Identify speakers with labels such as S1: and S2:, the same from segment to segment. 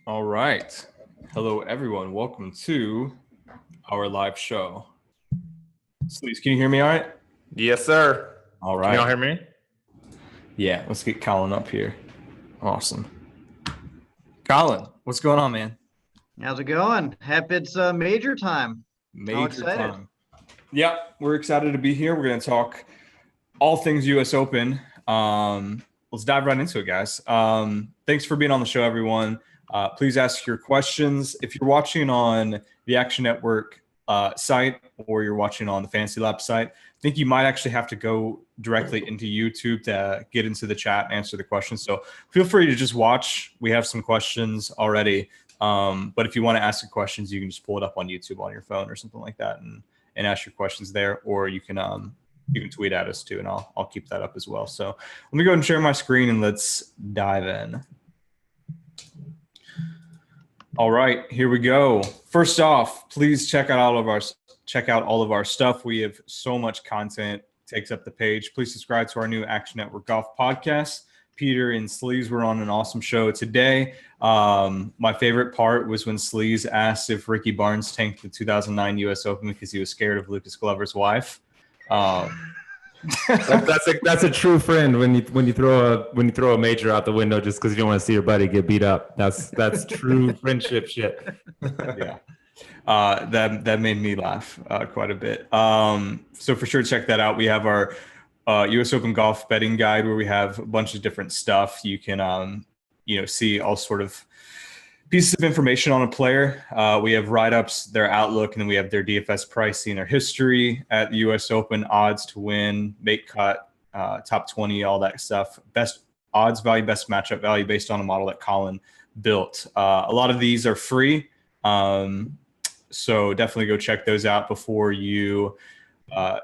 S1: All right. Hello, everyone. Welcome to our live show. Sleeves, can you hear me all right?
S2: Yes, sir.
S1: All
S2: Can y'all
S1: right.
S2: hear me?
S1: Yeah, let's get Colin up here. Awesome. Colin, what's going on, man?
S3: How's it going? It's major time. I'm
S1: Major
S3: excited.
S1: time. Yeah, we're excited to be here. We're going to talk all things US Open. Let's dive right into it, guys. Thanks for being on the show, everyone. Please ask your questions. If you're watching on the Action Network site or you're watching on the Fantasy Lab site, I think you might actually have to go directly into YouTube to get into the chat and answer the questions. So feel free to just watch. We have some questions already. But if you want to ask the questions, you can just pull it up on YouTube on your phone or something like that and ask your questions there, or you can tweet at us too, and I'll keep that up as well. So let me go ahead and share my screen and let's dive in. All right, here we go. First off, please check out all of our stuff. We have so much content takes up the page. Please subscribe to our new Action Network Golf podcast. Peter and Sleeves were on an awesome show today. My favorite part was when Sleeves asked if Ricky Barnes tanked the 2009 U.S. Open because he was scared of Lucas Glover's wife.
S2: That's a true friend when you throw a major out the window just because you don't want to see your buddy get beat up. That's true friendship shit.
S1: Yeah. That made me laugh quite a bit. So for sure, check that out. We have our U.S. Open golf betting guide where we have a bunch of different stuff. You can see all sort of pieces of information on a player. We have write-ups, their outlook, and then we have their DFS pricing, their history at the U.S. Open, odds to win, make cut, top 20, all that stuff. Best odds value, best matchup value based on a model that Colin built. A lot of these are free. So definitely go check those out before you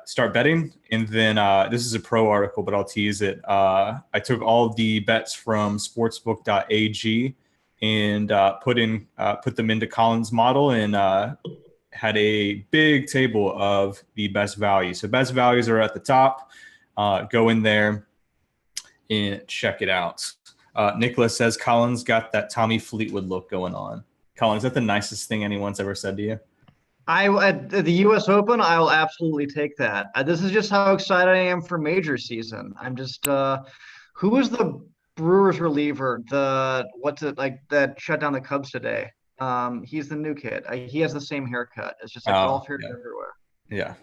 S1: start betting. And then this is a pro article, but I'll tease it. I took all the bets from sportsbook.ag and put them into Colin's model and had a big table of the best values. So best values are at the top. Go in there and check it out. Nicholas says Colin's got that Tommy Fleetwood look going on. Colin, is that the nicest thing anyone's ever said to you?
S3: At the U.S. Open, I will absolutely take that. This is just how excited I am for major season. I'm just who was the Brewers reliever? That shut down the Cubs today? He's the new kid. He has the same haircut. It's just like golf hair everywhere.
S1: Yeah.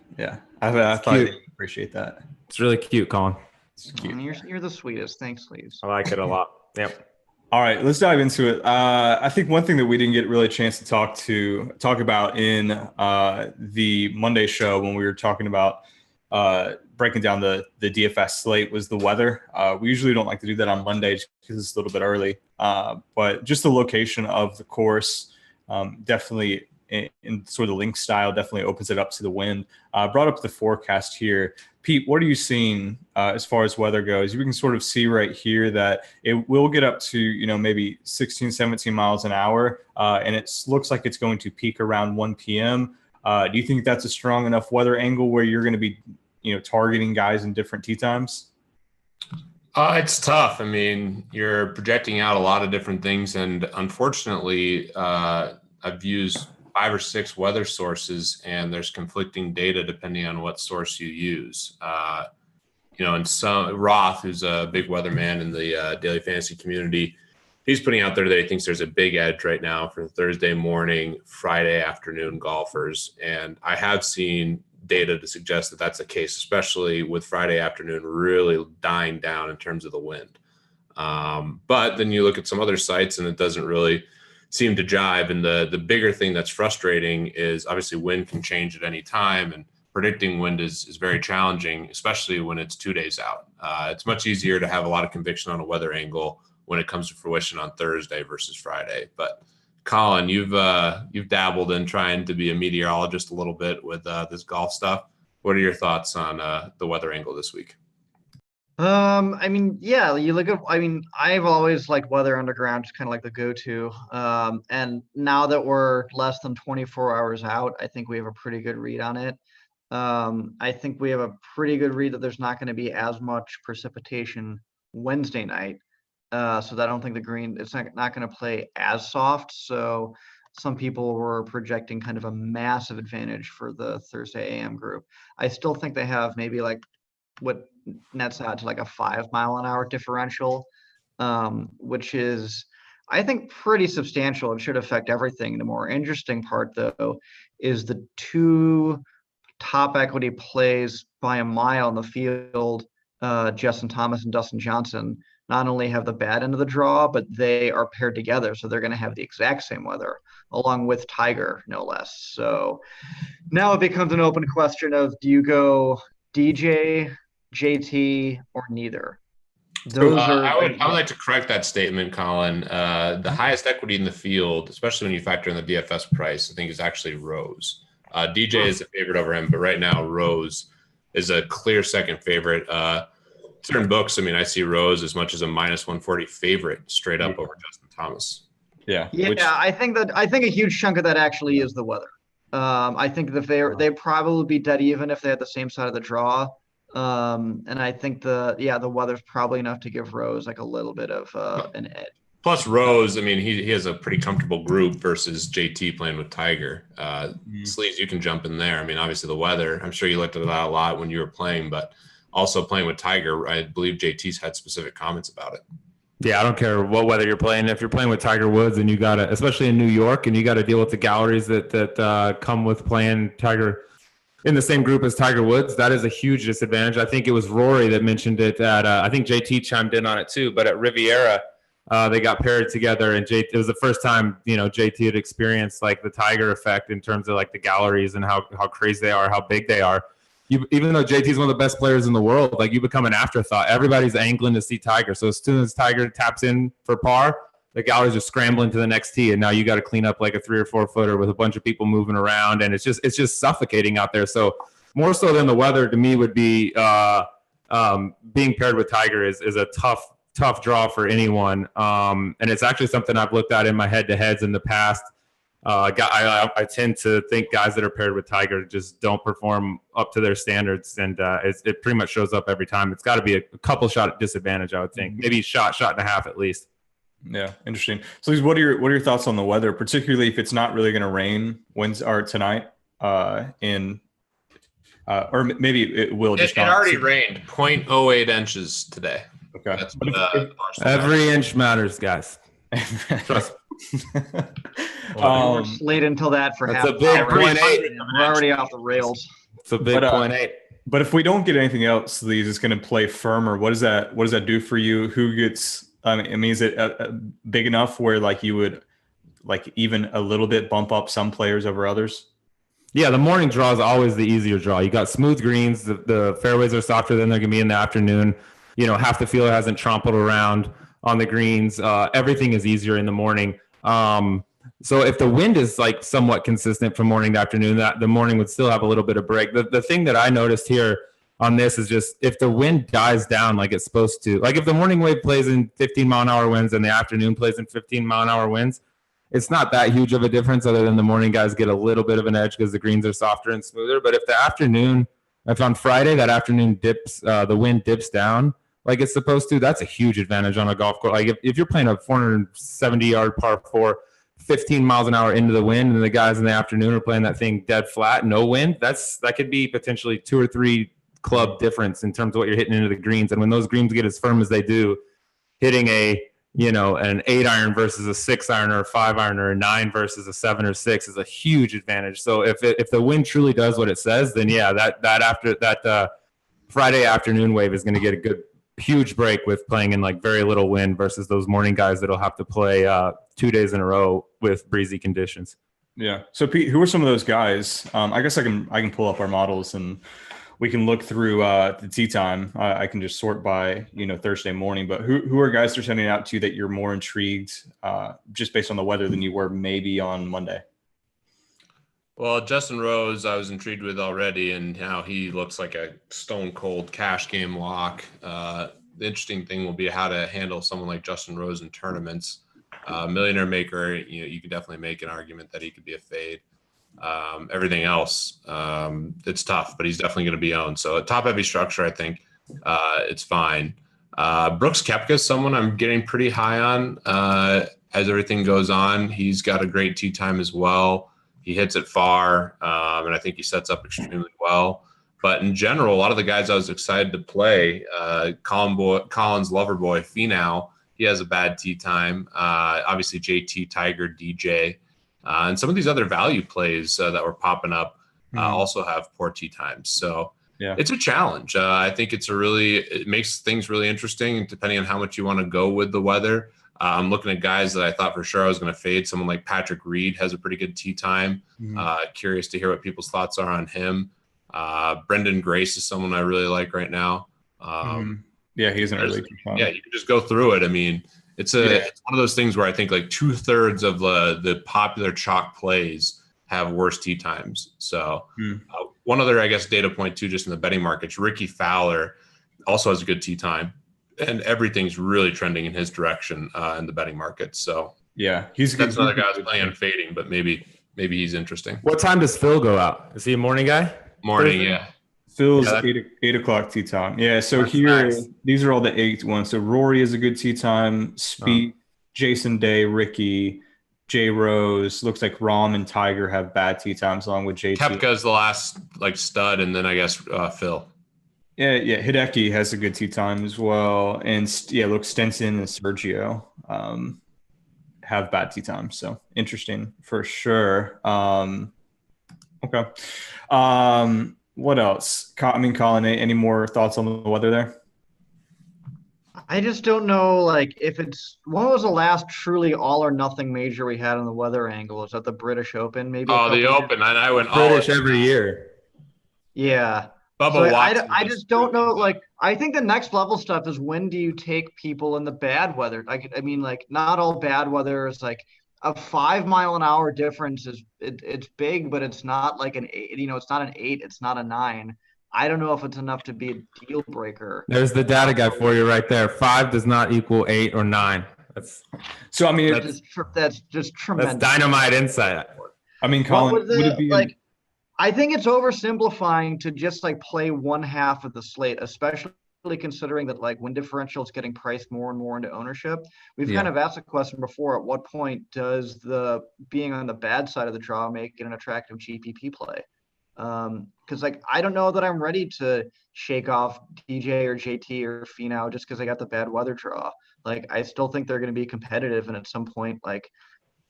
S1: I thought you'd appreciate that.
S2: It's really cute, Colin.
S1: It's cute.
S3: You're the sweetest. Thanks, Sleeves.
S2: I like it a lot. Yep.
S1: All right, let's dive into it. I think one thing that we didn't get really a chance to talk about in the Monday show when we were talking about breaking down the DFS slate was the weather. We usually don't like to do that on Monday because it's a little bit early, but just the location of the course definitely in sort of the link style definitely opens it up to the wind. Brought up the forecast here. Pete, what are you seeing as far as weather goes? You can sort of see right here that it will get up to, maybe 16, 17 miles an hour, and it looks like it's going to peak around 1 p.m. Do you think that's a strong enough weather angle where you're going to be, targeting guys in different tee times?
S4: It's tough. I mean, you're projecting out a lot of different things, and unfortunately, I've used 5 or 6 weather sources, and there's conflicting data depending on what source you use. And some Roth, who's a big weatherman in the daily fantasy community, he's putting out there that he thinks there's a big edge right now for Thursday morning, Friday afternoon golfers. And I have seen data to suggest that that's the case, especially with Friday afternoon really dying down in terms of the wind. But then you look at some other sites and it doesn't really seem to jive. And the bigger thing that's frustrating is obviously wind can change at any time, and predicting wind is very challenging, especially when it's 2 days out. It's much easier to have a lot of conviction on a weather angle when it comes to fruition on Thursday versus Friday. But Colin, you've dabbled in trying to be a meteorologist a little bit with this golf stuff. What are your thoughts on the weather angle this week?
S3: I've always liked Weather Underground, just kind of like the go-to. And now that we're less than 24 hours out, I think we have a pretty good read on it. I think we have a pretty good read that there's not going to be as much precipitation Wednesday night. So I don't think the green, it's not going to play as soft. So some people were projecting kind of a massive advantage for the Thursday AM group. I still think they have maybe like what nets out to like a 5 mile an hour differential, which is, I think, pretty substantial. It should affect everything. The more interesting part, though, is the two top equity plays by a mile in the field, Justin Thomas and Dustin Johnson, not only have the bad end of the draw, but they are paired together. So they're going to have the exact same weather, along with Tiger, no less. So now it becomes an open question of, do you go DJ, JT, or neither? Those are.
S4: I would like to correct that statement, Colin. The highest equity in the field, especially when you factor in the DFS price, I think is actually Rose. DJ is a favorite over him, but right now Rose is a clear second favorite. Certain books, I mean, I see Rose as much as a -140 favorite straight up over Justin Thomas.
S1: Yeah.
S3: I think a huge chunk of that actually is the weather. I think that they'd probably be dead even if they had the same side of the draw. And I think the weather's probably enough to give Rose like a little bit of an edge.
S4: Plus Rose, I mean, he has a pretty comfortable group versus JT playing with Tiger. Sleeves, you can jump in there. I mean, obviously the weather, I'm sure you looked at that a lot when you were playing, but also playing with Tiger, I believe JT's had specific comments about it.
S2: Yeah, I don't care what weather you're playing. If you're playing with Tiger Woods and you got to, especially in New York, and you got to deal with the galleries that come with playing Tiger in the same group as Tiger Woods, that is a huge disadvantage. I think it was Rory that mentioned it at, I think JT chimed in on it too, but at Riviera, they got paired together, and it was the first time, JT had experienced like the Tiger effect in terms of like the galleries and how crazy they are, how big they are. Even though JT is one of the best players in the world, like you become an afterthought. Everybody's angling to see Tiger. So as soon as Tiger taps in for par, the galleries are scrambling to the next tee, and now you got to clean up like a 3 or 4 footer with a bunch of people moving around, and it's just suffocating out there. So more so than the weather, to me, would be being paired with Tiger is a tough draw for anyone. And it's actually something I've looked at in my head-to-heads in the past. I tend to think guys that are paired with Tiger just don't perform up to their standards, and it pretty much shows up every time. It's got to be a couple shot disadvantage, I would think, maybe shot and a half at least.
S1: Yeah, interesting. So, what are your thoughts on the weather, particularly if it's not really going to rain tonight, or maybe it will just.
S4: It already rained 0.08 inches today.
S1: Okay,
S4: that's
S2: every inch matters, guys. Trust.
S3: We're late until that for half.
S2: That's a big 0.8.
S3: We're already off the rails.
S2: It's a big 0.8.
S1: But if we don't get anything else, Lees, it's going to play firmer. What does that do for you? Who gets? I mean, is it big enough where like you would like even a little bit bump up some players over others?
S2: Yeah, the morning draw is always the easier draw. You got smooth greens. The fairways are softer than they're going to be in the afternoon. Half the field hasn't trampled around on the greens. Everything is easier in the morning. So if the wind is like somewhat consistent from morning to afternoon, that the morning would still have a little bit of break. The thing that I noticed here on this is just if the wind dies down like it's supposed to, like if the morning wave plays in 15-mile-an-hour winds and the afternoon plays in 15-mile-an-hour winds, it's not that huge of a difference other than the morning guys get a little bit of an edge because the greens are softer and smoother. But if on Friday that afternoon dips, the wind dips down like it's supposed to, that's a huge advantage on a golf course. Like if you're playing a 470-yard par 4, 15 miles an hour into the wind, and the guys in the afternoon are playing that thing dead flat, no wind, that could be potentially 2 or 3 club difference in terms of what you're hitting into the greens. And when those greens get as firm as they do, hitting an 8-iron versus a 6-iron or a 5-iron or a 9 versus a 7 or 6 is a huge advantage. So if the wind truly does what it says, then yeah, that Friday afternoon wave is going to get a good huge break with playing in like very little wind versus those morning guys that'll have to play 2 days in a row with breezy conditions.
S1: Yeah. So Pete, who are some of those guys? I guess I can pull up our models and we can look through the tee time. I can just sort by Thursday morning. But who are guys that are sending out to you that you're more intrigued just based on the weather than you were maybe on Monday?
S4: Well, Justin Rose, I was intrigued with already, and how he looks like a stone cold cash game lock. The interesting thing will be how to handle someone like Justin Rose in tournaments. Millionaire Maker, you could definitely make an argument that he could be a fade. Everything else, it's tough, but he's definitely going to be owned. So a top heavy structure, I think it's fine. Brooks Koepka is someone I'm getting pretty high on as everything goes on. He's got a great tee time as well. He hits it far, and I think he sets up extremely well. But in general, a lot of the guys I was excited to play, Collins Loverboy, Finau, he has a bad tee time. Obviously, JT, Tiger, DJ, and some of these other value plays that were popping up also have poor tee times. So it's a challenge. I think it makes things really interesting depending on how much you want to go with the weather. I'm looking at guys that I thought for sure I was going to fade. Someone like Patrick Reed has a pretty good tee time. Curious to hear what people's thoughts are on him. Brendan Grace is someone I really like right now.
S1: He's an early tee time.
S4: Yeah, you can just go through it. I mean, it's one of those things where I think like 2/3 of the popular chalk plays have worse tee times. So one other, I guess, data point too, just in the betting markets, Ricky Fowler also has a good tee time, and everything's really trending in his direction in the betting markets. So
S1: that's
S4: another guy I was planning on fading, but maybe he's interesting.
S2: What time does Phil go out? Is he a morning guy?
S4: Morning, yeah.
S1: Phil's 8 o'clock tee time. Yeah, so these are all the 8 ones. So Rory is a good tee time. Speed, Jason Day, Ricky, Jay Rose. Looks like Rahm and Tiger have bad tee times along with JT.
S4: Koepka's the last stud, and then I guess Phil.
S1: Yeah. Hideki has a good tee time as well. And look, Stenson and Sergio have bad tee times. So interesting for sure. Okay. What else? Colin, any more thoughts on the weather there?
S3: I just don't know, if it's when was the last truly all or nothing major we had on the weather angle? Is that the British Open? Maybe.
S4: The Open, and I went
S2: British every year.
S3: Yeah.
S4: Bubba Watson.
S3: I just don't know. I think the next level stuff is when do you take people in the bad weather? Not all bad weather is a 5 mile an hour difference it's big, but it's not like an 8, it's not an 8, it's not a 9. I don't know if it's enough to be a deal breaker.
S2: There's the data guy for you right there. 5 does not equal 8 or 9. That's
S3: just tremendous.
S2: That's dynamite insight.
S1: Colin, would it be
S3: I think it's oversimplifying to just play one half of the slate, especially considering that wind differential is getting priced more and more into ownership. We've kind of asked the question before, at what point does the being on the bad side of the draw make it an attractive GPP play? Because I don't know that I'm ready to shake off DJ or JT or Finau just because I got the bad weather draw. I still think they're going to be competitive, and at some point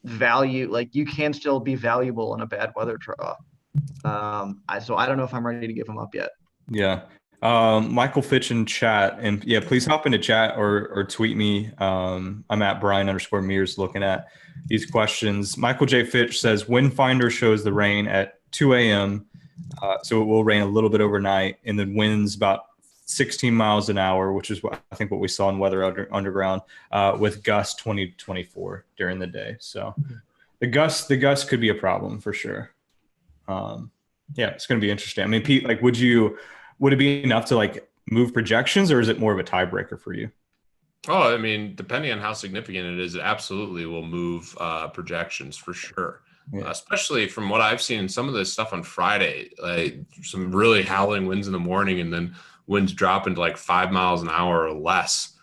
S3: value, you can still be valuable in a bad weather draw. So I don't know if I'm ready to give them up yet.
S1: Yeah. Michael Fitch in chat, and please hop into chat or tweet me. I'm at Brian_Mears looking at these questions. Michael J. Fitch says Wind Finder shows the rain at 2 a.m. So it will rain a little bit overnight, and then winds about 16 miles an hour, which is what we saw in Weather Underground, with gusts 20 to 24 during the day. So the gusts could be a problem for sure. It's going to be interesting. Pete, would it be enough to move projections, or is it more of a tiebreaker for you?
S4: Oh, depending on how significant it is, it absolutely will move projections for sure. Yeah. Especially from what I've seen in some of this stuff on Friday, some really howling winds in the morning, and then winds drop into 5 miles an hour or less,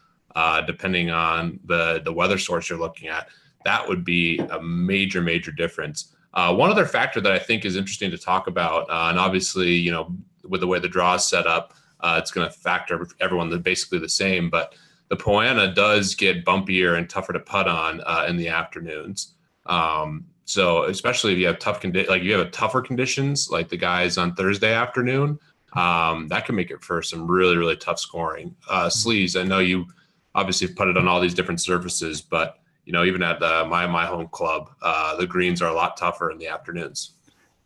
S4: depending on the weather source you're looking at. That would be a major, major difference. One other factor that I think is interesting to talk about, and obviously, with the way the draw is set up, it's going to factor everyone basically the same, but the Poana does get bumpier and tougher to putt on in the afternoons. So especially if you have you have tougher conditions, like the guys on Thursday afternoon, that can make it for some really, really tough scoring. Sleaze, I know you obviously have putted on all these different surfaces, but even at my home club, the greens are a lot tougher in the afternoons.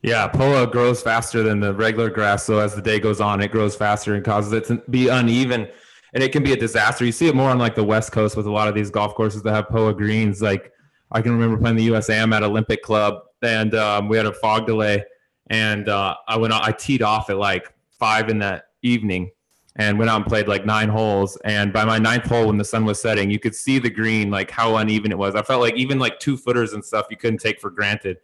S2: Yeah, POA grows faster than the regular grass. So as the day goes on, it grows faster and causes it to be uneven. And it can be a disaster. You see it more on the West Coast with a lot of these golf courses that have POA greens. I can remember playing the USAM at Olympic Club, and we had a fog delay. And I teed off at 5 in that evening and went out and played 9 holes. And by my 9th hole, when the sun was setting, you could see the green, how uneven it was. I felt even 2-footers and stuff you couldn't take for granted.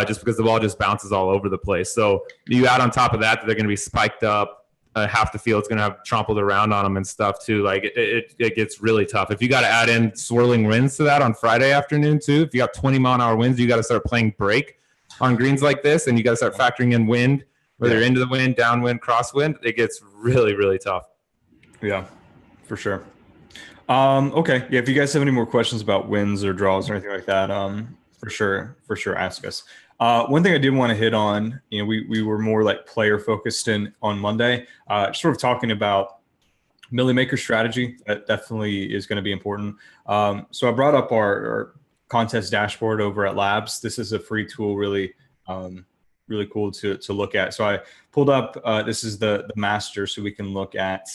S2: Just because the ball just bounces all over the place. So you add on top of that, they're going to be spiked up. half the field's going to have trampled around on them and stuff too. Like it gets really tough. If you got to add in swirling winds to that on Friday afternoon too, if you got 20-mile-an-hour winds, you got to start playing break on greens like this, and you got to start factoring in wind, whether into the wind, downwind, crosswind. It gets really, really tough.
S1: Yeah, for sure. Okay. Yeah. If you guys have any more questions about wins or draws or anything like that, for sure, ask us. One thing I did want to hit on, we were more like player focused on Monday, sort of talking about Millie Maker strategy. That definitely is going to be important. So I brought up our contest dashboard over at Labs. This is a free tool, really cool to look at. So I pulled up, this is the master, so we can look at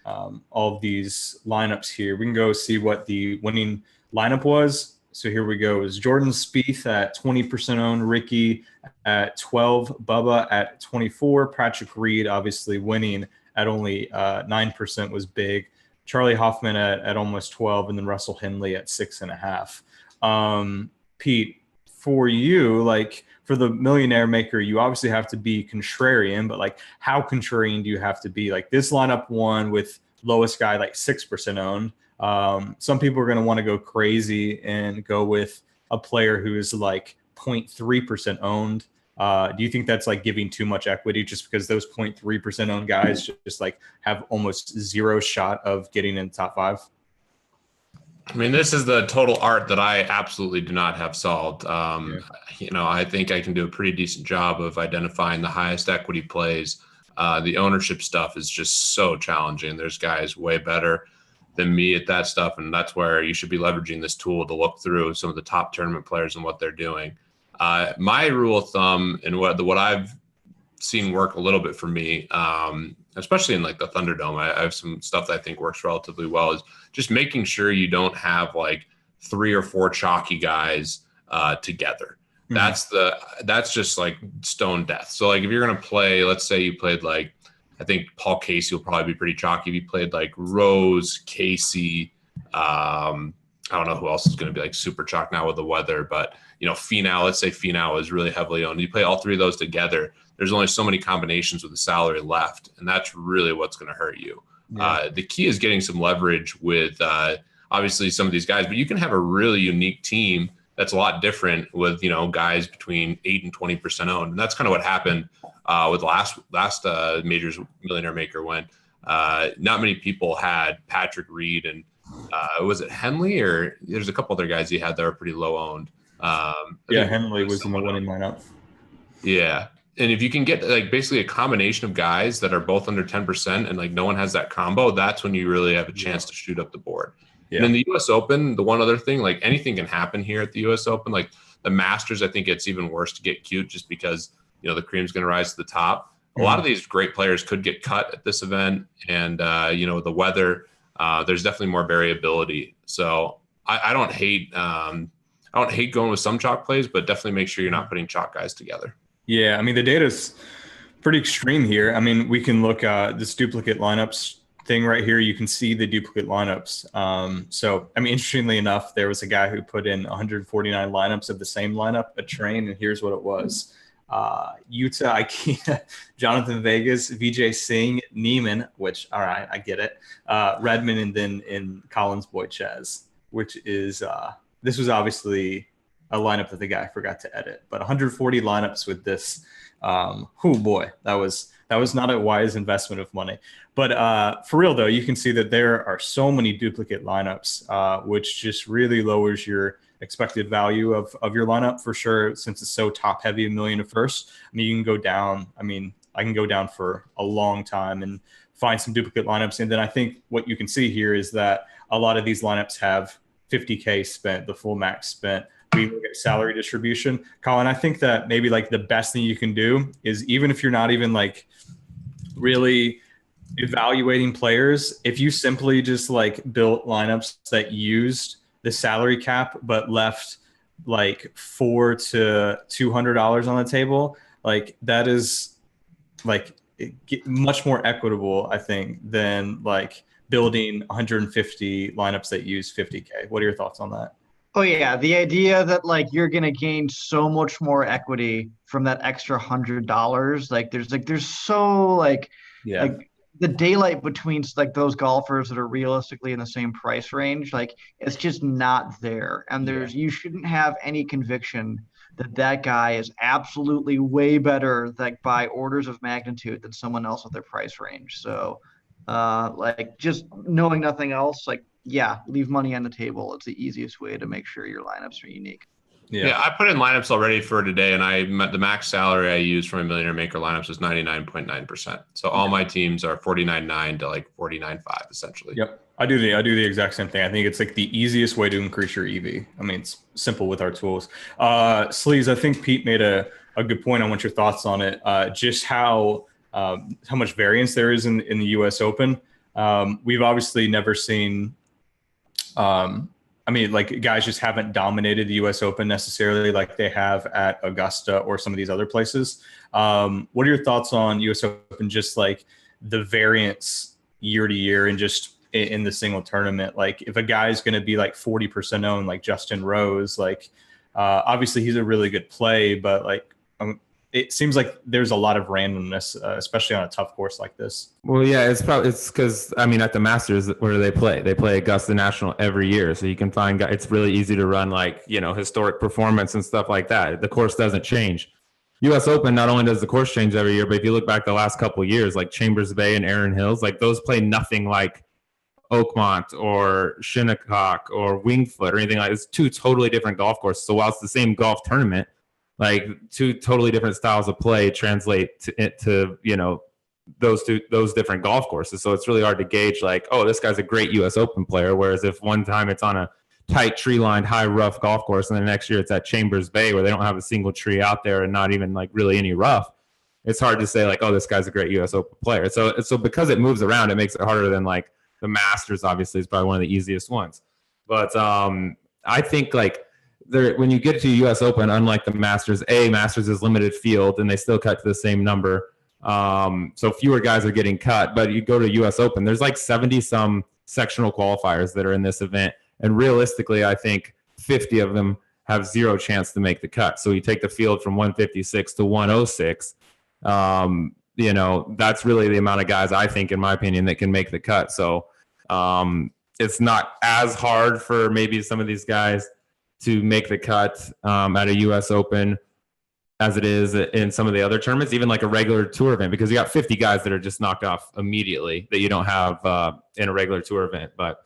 S1: all of these lineups here. We can go see what the winning lineup was. So here we go. Is Jordan Spieth at 20% owned, Ricky at 12, Bubba at 24, Patrick Reed obviously winning at only 9% was big, Charlie Hoffman at almost 12, and then Russell Henley at 6.5. Pete, for you, like for the Millionaire Maker, you obviously have to be contrarian, but like how contrarian do you have to be? Like this lineup won with lowest guy like 6% owned. Some people are going to want to go crazy and go with a player who is like 0.3% owned. Do you think that's like giving too much equity just because those 0.3% owned guys just like have almost zero shot of getting in the top 5?
S4: I mean, this is the total art that I absolutely do not have solved. I think I can do a pretty decent job of identifying the highest equity plays. The ownership stuff is just so challenging. There's guys way better than me at that stuff, and that's where you should be leveraging this tool to look through some of the top tournament players and what they're doing. My rule of thumb and what I've seen work a little bit for me, especially in like the Thunderdome, I have some stuff that I think works relatively well, is just making sure you don't have like 3 or 4 chalky guys together. Mm-hmm. That's just like stone death. So like if you're going to play, let's say you played like, I think Paul Casey will probably be pretty chalky. If you played like Rose, Casey, I don't know who else is going to be like super chalk now with the weather, but Finau, let's say Finau is really heavily owned. You play all 3 of those together, there's only so many combinations with the salary left, and that's really what's going to hurt you. Yeah. The key is getting some leverage with obviously some of these guys, but you can have a really unique team that's a lot different with guys between 8 and 20% owned, and that's kind of what happened with last Majors Millionaire Maker when not many people had Patrick Reed and was it Henley, or there's a couple other guys he had that were pretty low owned.
S1: Henley was in the winning lineup. Yeah.
S4: And if you can get like basically a combination of guys that are both under 10% and like no one has that combo, that's when you really have a chance to shoot up the board. Yeah. And in the US Open, the one other thing, like anything can happen here at the US Open, like the Masters, I think it's even worse to get cute just because, the cream's going to rise to the top. Mm-hmm. A lot of these great players could get cut at this event. And, the weather, there's definitely more variability. So I don't hate going with some chalk plays, but definitely make sure you're not putting chalk guys together.
S1: Yeah. I mean, the data's pretty extreme here. I mean, we can look at this duplicate lineups thing right here. You can see the duplicate lineups. So, I mean, interestingly enough, there was a guy who put in 149 lineups of the same lineup, a train, and here's what it was. Utah, IKEA, Jonathan Vegas, Vijay Singh, Neiman, which, all right, I get it. Redmond, and then in Collins Boychez, which is, this was obviously a lineup that the guy forgot to edit, but 140 lineups with this. Oh boy, that was not a wise investment of money. But for real though, you can see that there are so many duplicate lineups, which just really lowers your expected value of your lineup for sure, since it's so top heavy, $1 million at first. I mean, you can go down. I mean, I can go down for a long time and find some duplicate lineups. And then I think what you can see here is that a lot of these lineups have 50K spent, the full max spent. We look at salary distribution. Colin, I think that maybe like the best thing you can do is, even if you're not even like really evaluating players, if you simply just like built lineups that used the salary cap but left like $400 to $200 on the table, like that is like much more equitable, I think, than like building 150 lineups that use 50K. What are your thoughts on that?
S3: Oh yeah, the idea that like you're gonna gain so much more equity from that extra $100, like there's so like the daylight between like those golfers that are realistically in the same price range, like it's just not there. And you shouldn't have any conviction that that guy is absolutely way better, like by orders of magnitude, than someone else with their price range. So, like just knowing nothing else, like yeah, leave money on the table. It's the easiest way to make sure your lineups are unique.
S4: Yeah, I put in lineups already for today, and the max salary I used for my Millionaire Maker lineups was 99.9%. So all my teams are 49.9 to like 49.5 essentially.
S1: Yep. I do the exact same thing. I think it's like the easiest way to increase your EV. I mean, it's simple with our tools. Sleaze, I think Pete made a good point. I want your thoughts on it. Just how much variance there is in the US Open. We've obviously never seen I mean, like guys just haven't dominated the U.S. Open necessarily like they have at Augusta or some of these other places. What are your thoughts on U.S. Open, just like the variance year to year and just in the single tournament? Like if a guy's going to be like 40% owned, like Justin Rose, like obviously he's a really good play, but like it seems like there's a lot of randomness, especially on a tough course like this.
S2: Well, yeah, it's because I mean, at the Masters, where do they play? They play Augusta National every year, so you can find guys. It's really easy to run like historic performance and stuff like that. The course doesn't change. U.S. Open, not only does the course change every year, but if you look back the last couple of years, like Chambers Bay and Erin Hills, like those play nothing like Oakmont or Shinnecock or Winged Foot or anything like. It's two totally different golf courses. So while it's the same golf tournament, like two totally different styles of play translate to those different golf courses. So it's really hard to gauge like, oh, this guy's a great US Open player. Whereas if one time it's on a tight tree lined high rough golf course and the next year it's at Chambers Bay where they don't have a single tree out there and not even like really any rough, it's hard to say like, oh, this guy's a great US Open player. So because it moves around, it makes it harder than like the Masters obviously is probably one of the easiest ones. But I think like when you get to US Open, unlike the Masters is limited field and they still cut to the same number. So fewer guys are getting cut, but you go to US Open, there's like 70 some sectional qualifiers that are in this event. And realistically, I think 50 of them have zero chance to make the cut. So you take the field from 156 to 106. That's really the amount of guys I think, in my opinion, that can make the cut. So it's not as hard for maybe some of these guys to make the cut at a U.S. Open as it is in some of the other tournaments, even like a regular tour event, because you got 50 guys that are just knocked off immediately that you don't have in a regular tour event. But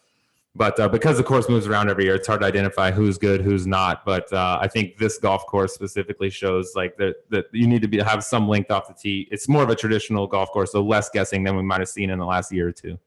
S2: because the course moves around every year, it's hard to identify who's good, who's not. But I think this golf course specifically shows like that you need to have some length off the tee. It's more of a traditional golf course, so less guessing than we might have seen in the last year or two.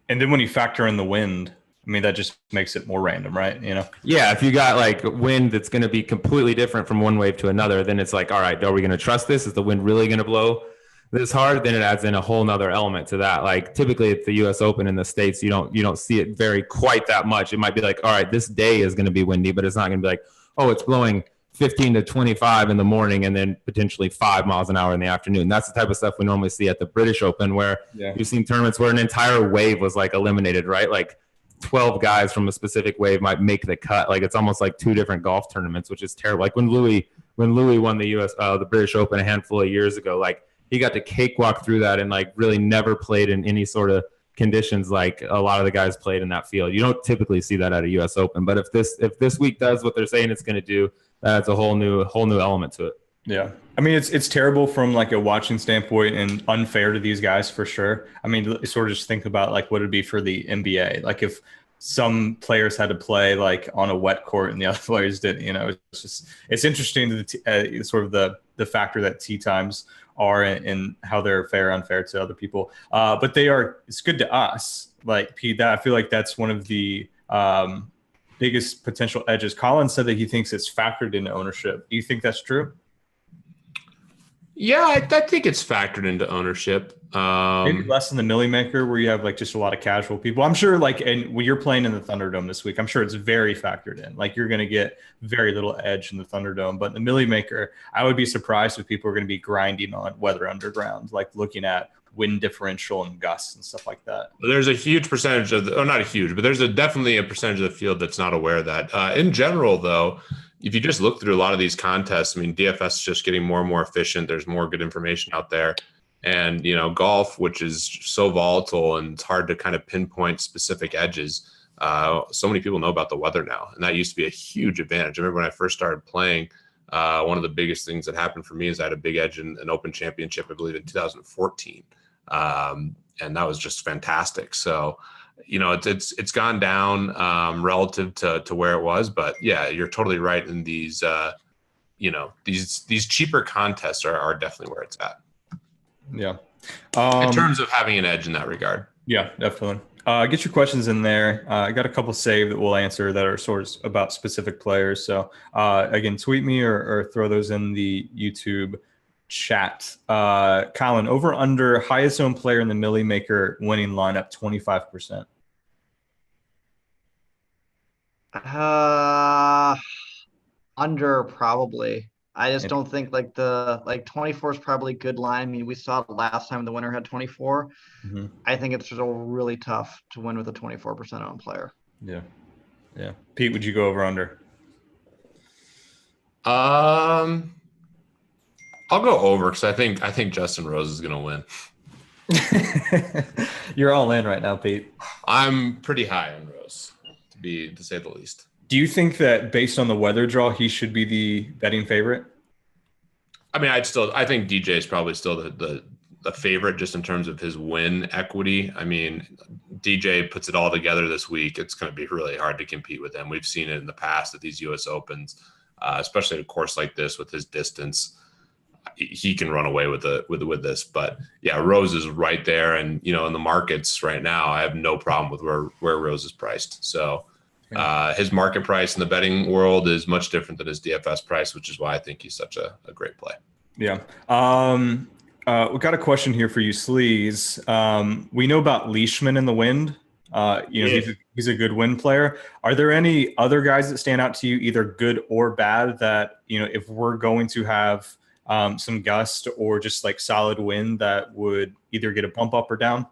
S1: And then when you factor in the wind, I mean, that just makes it more random, right?
S2: Yeah, if you got like wind that's going to be completely different from one wave to another, then it's like, all right, are we going to trust this? Is the wind really going to blow this hard? Then it adds in a whole nother element to that. Like typically at the US Open in the States, you don't see it vary quite that much. It might be like, all right, this day is going to be windy, but it's not going to be like, oh, it's blowing 15 to 25 in the morning and then potentially 5 miles an hour in the afternoon. That's the type of stuff we normally see at the British Open, where you've seen tournaments where an entire wave was like eliminated, right? Like 12 guys from a specific wave might make the cut. Like it's almost like two different golf tournaments, which is terrible. Like when Louis won the British Open a handful of years ago, like he got to cakewalk through that and like really never played in any sort of conditions like a lot of the guys played in that field. You don't typically see that at a US Open, but if this week does what they're saying it's going to do, that's a whole new element to it.
S1: Yeah. I mean, it's terrible from like a watching standpoint and unfair to these guys for sure. I mean, sort of just think about like what it'd be for the NBA. Like if some players had to play like on a wet court and the other players didn't, it's interesting to sort of the factor that tee times are and how they're fair, unfair to other people. But it's good to us. Like Pete, I feel like that's one of the biggest potential edges. Colin said that he thinks it's factored into ownership. Do you think that's true?
S4: Yeah, I think it's factored into ownership.
S1: Maybe less in the Millie Maker where you have like just a lot of casual people. I'm sure like, and when you're playing in the Thunderdome this week, I'm sure it's very factored in. Like you're going to get very little edge in the Thunderdome, but in the Millie Maker, I would be surprised if people are going to be grinding on Weather Underground, like looking at wind differential and gusts and stuff like that.
S4: There's a huge percentage of not a huge, but there's definitely a percentage of the field that's not aware of that. In general, though, if you just look through a lot of these contests, I mean, DFS is just getting more and more efficient. There's more good information out there. And, golf, which is so volatile and it's hard to kind of pinpoint specific edges. So many people know about the weather now, and that used to be a huge advantage. I remember when I first started playing, one of the biggest things that happened for me is I had a big edge in an Open Championship, I believe in 2014. And that was just fantastic. So, it's gone down relative to where it was, but yeah, you're totally right. In these, these cheaper contests are definitely where it's at.
S1: Yeah.
S4: In terms of having an edge in that regard.
S1: Yeah, definitely. Get your questions in there. I got a couple saved that we'll answer that are sort of about specific players. So again, tweet me or throw those in the YouTube chat. Colin, over under highest owned player in the Millie Maker winning lineup, 25%.
S3: Under probably. I just don't think 24 is probably a good line. I mean, we saw it last time the winner had 24.
S1: Mm-hmm.
S3: I think it's still really tough to win with a 24% owned player.
S1: Yeah. Yeah. Pete, would you go over under?
S4: I'll go over because I think Justin Rose is going to win.
S1: You're all in right now, Pete.
S4: I'm pretty high on Rose, to say the least.
S1: Do you think that based on the weather draw, he should be the betting favorite?
S4: I mean, I think DJ is probably still the favorite just in terms of his win equity. I mean, DJ puts it all together this week. It's going to be really hard to compete with him. We've seen it in the past at these U.S. Opens, especially at a course like this with his distance. He can run away with this. But yeah, Rose is right there, and in the markets right now, I have no problem with where Rose is priced. So. His market price in the betting world is much different than his DFS price, which is why I think he's such a great play.
S1: Yeah. We got a question here for you, Sleaze. We know about Leishman in the wind. He's a good wind player. Are there any other guys that stand out to you, either good or bad, that, if we're going to have some gust or just like solid wind, that would either get a bump up or down?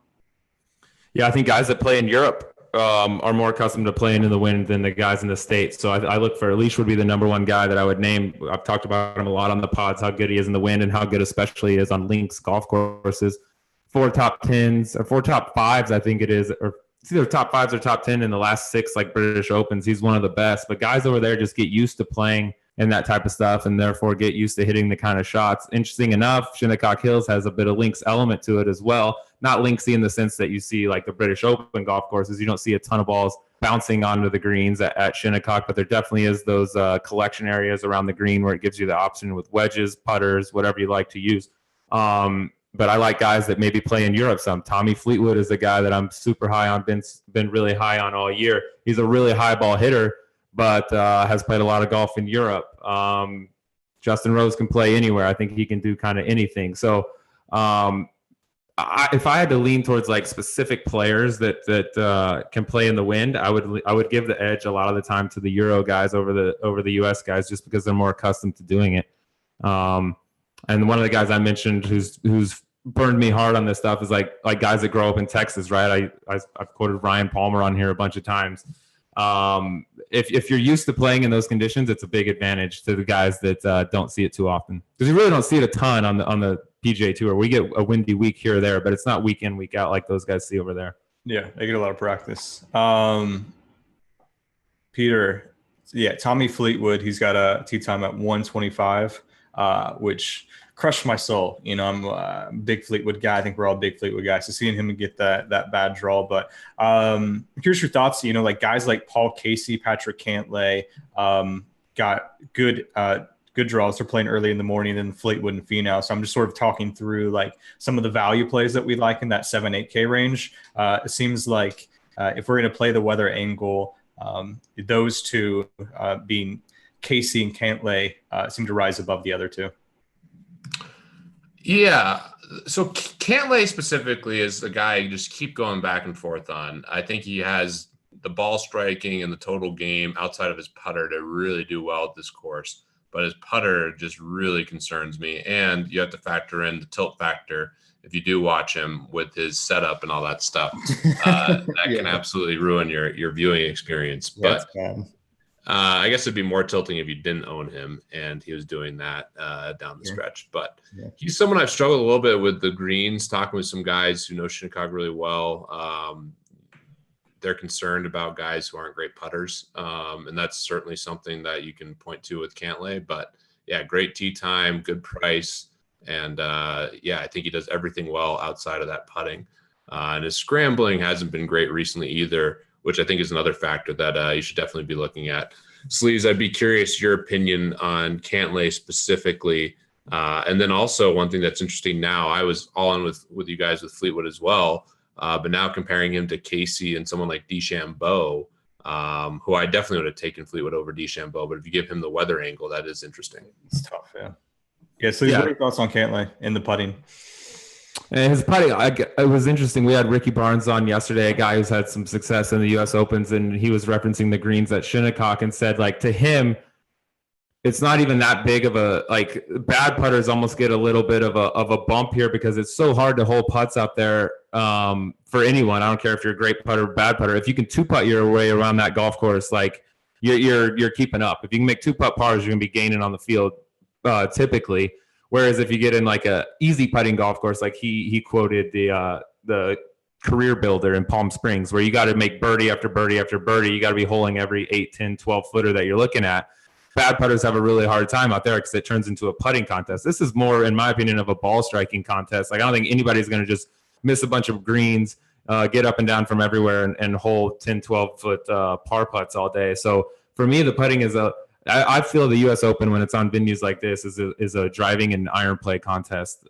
S2: Yeah, I think guys that play in Europe are more accustomed to playing in the wind than the guys in the States. So I look for Leash would be the number one guy that I would name. I've talked about him a lot on the pods, how good he is in the wind and how good especially he is on links golf courses. 4 top 10s or 4 top 5s, I think it is, or it's either top 5s or top 10 in the last 6 like British Opens. He's one of the best. But guys over there just get used to playing and that type of stuff, and therefore get used to hitting the kind of shots. Interesting enough, Shinnecock Hills has a bit of links element to it as well. Not linksy in the sense that you see like the British Open golf courses. You don't see a ton of balls bouncing onto the greens at Shinnecock, but there definitely is those collection areas around the green where it gives you the option with wedges, putters, whatever you like to use. But I like guys that maybe play in Europe some. Tommy Fleetwood is a guy that I'm super high on, been really high on all year. He's a really high ball hitter, but has played a lot of golf in Europe. Justin Rose can play anywhere. I think he can do kind of anything. So if I had to lean towards like specific players that can play in the wind, I would give the edge a lot of the time to the Euro guys over the US guys, just because they're more accustomed to doing it. And one of the guys I mentioned who's burned me hard on this stuff is like guys that grow up in Texas, right? I've quoted Ryan Palmer on here a bunch of times. If you're used to playing in those conditions, it's a big advantage to the guys that don't see it too often, because you really don't see it a ton on the PGA Tour. We get a windy week here or there, but it's not week in, week out like those guys see over there.
S1: Yeah, they get a lot of practice. Peter, yeah, Tommy Fleetwood, he's got a tee time at 125, which crushed my soul. I'm a big Fleetwood guy. I think we're all big Fleetwood guys. So seeing him get that bad draw, but here's your thoughts. Like guys like Paul Casey, Patrick Cantlay got good draws. They're playing early in the morning than Fleetwood and Finau. So I'm just sort of talking through like some of the value plays that we like in that 7-8K range. It seems like if we're going to play the weather angle, those two being Casey and Cantlay seem to rise above the other two.
S4: Yeah. So Cantlay specifically is the guy you just keep going back and forth on. I think he has the ball striking and the total game outside of his putter to really do well at this course. But his putter just really concerns me. And you have to factor in the tilt factor if you do watch him with his setup and all that stuff. That can absolutely ruin your viewing experience. But I guess it'd be more tilting if you didn't own him and he was doing that down the stretch. But he's someone I've struggled a little bit with the greens, talking with some guys who know Shinnecock really well. They're concerned about guys who aren't great putters. And that's certainly something that you can point to with Cantlay. But yeah, great tee time, good price. And I think he does everything well outside of that putting. And his scrambling hasn't been great recently either, which I think is another factor that you should definitely be looking at. Sleeves, I'd be curious your opinion on Cantlay specifically. And then also one thing that's interesting now, I was all in with you guys with Fleetwood as well, but now comparing him to Casey and someone like DeChambeau, who I definitely would have taken Fleetwood over DeChambeau, but if you give him the weather angle, that is interesting.
S1: It's tough, yeah. Yeah, so what are your thoughts on Cantlay in the putting?
S2: And his putting, it was interesting. We had Ricky Barnes on yesterday, a guy who's had some success in the U.S. Opens, and he was referencing the greens at Shinnecock and said, like, to him, it's not even that big of a, like, bad putters almost get a little bit of a bump here because it's so hard to hold putts out there for anyone. I don't care if you're a great putter or bad putter. If you can two-putt your way around that golf course, like, you're keeping up. If you can make two-putt pars, you're going to be gaining on the field typically. Whereas if you get in like a easy putting golf course, like he quoted the Career Builder in Palm Springs, where you got to make birdie after birdie after birdie. You got to be holing every 8, 10, 12 footer that you're looking at. Bad putters have a really hard time out there because it turns into a putting contest. This is more, in my opinion, of a ball striking contest. Like, I don't think anybody's going to just miss a bunch of greens, get up and down from everywhere and hold 10, 12 foot par putts all day. So for me, the putting is I feel the U.S. Open, when it's on venues like this, is a driving and iron play contest.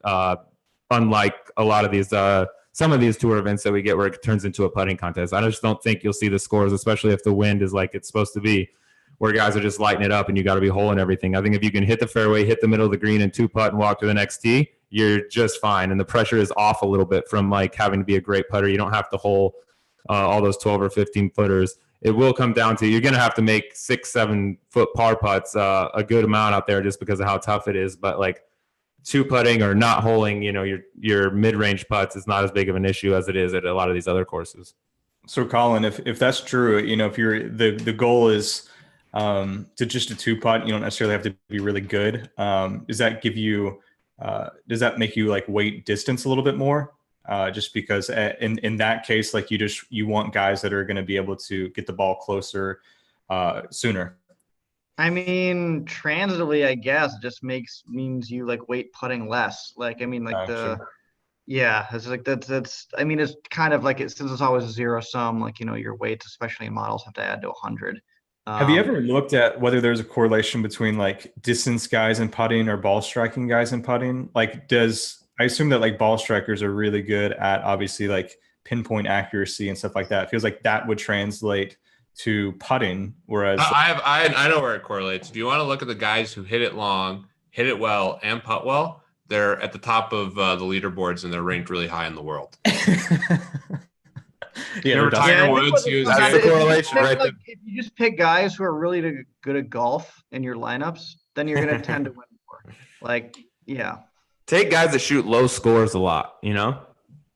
S2: Unlike a lot of these, some of these tour events that we get where it turns into a putting contest. I just don't think you'll see the scores, especially if the wind is like it's supposed to be, where guys are just lighting it up and you got to be holding everything. I think if you can hit the fairway, hit the middle of the green and two putt and walk to the next tee, you're just fine. And the pressure is off a little bit from like having to be a great putter. You don't have to hole all those 12 or 15 footers. It will come down to you're going to have to make 6-7 foot par putts a good amount out there just because of how tough it is. But like two putting or not holing, your mid-range putts is not as big of an issue as it is at a lot of these other courses.
S1: So Colin, if that's true, if you're the goal is to just a two putt, you don't necessarily have to be really good. Does that make you like weight distance a little bit more? Just because in that case, like you want guys that are going to be able to get the ball closer sooner.
S3: I mean, transitively, I guess it just means you like weight putting less. Like, I mean, like
S1: Sure.
S3: yeah, it's like that's. I mean, it's kind of like since it's always a zero sum. Like, your weights, especially in models, have to add to 100.
S1: Have you ever looked at whether there's a correlation between like distance guys in putting or ball striking guys in putting? Like, I assume that like ball strikers are really good at obviously like pinpoint accuracy and stuff like that. It feels like that would translate to putting, whereas
S4: I know where it correlates. If you want to look at the guys who hit it long, hit it well, and putt well, they're at the top of the leaderboards and they're ranked really high in the world.
S1: Yeah,
S4: Tiger Woods.
S2: That's the correlation right there.
S3: If you just pick guys who are really good at golf in your lineups, then you're going to tend to win more. Like, yeah.
S2: Take guys that shoot low scores a lot,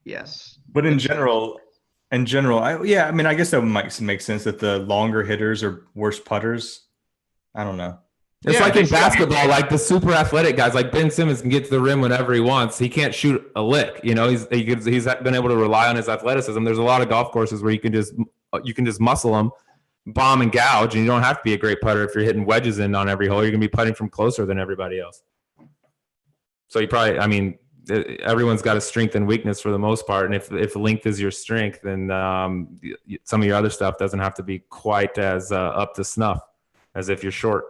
S3: Yes.
S1: But in general, I mean, I guess that might make sense that the longer hitters are worse putters. I don't know.
S2: It's like in basketball, like the super athletic guys, like Ben Simmons can get to the rim whenever he wants. He can't shoot a lick. He's been able to rely on his athleticism. There's a lot of golf courses where you can just muscle them, bomb and gouge, and you don't have to be a great putter if you're hitting wedges in on every hole. You're gonna be putting from closer than everybody else. So everyone's got a strength and weakness for the most part, and if length is your strength, then some of your other stuff doesn't have to be quite as up to snuff as if you're short.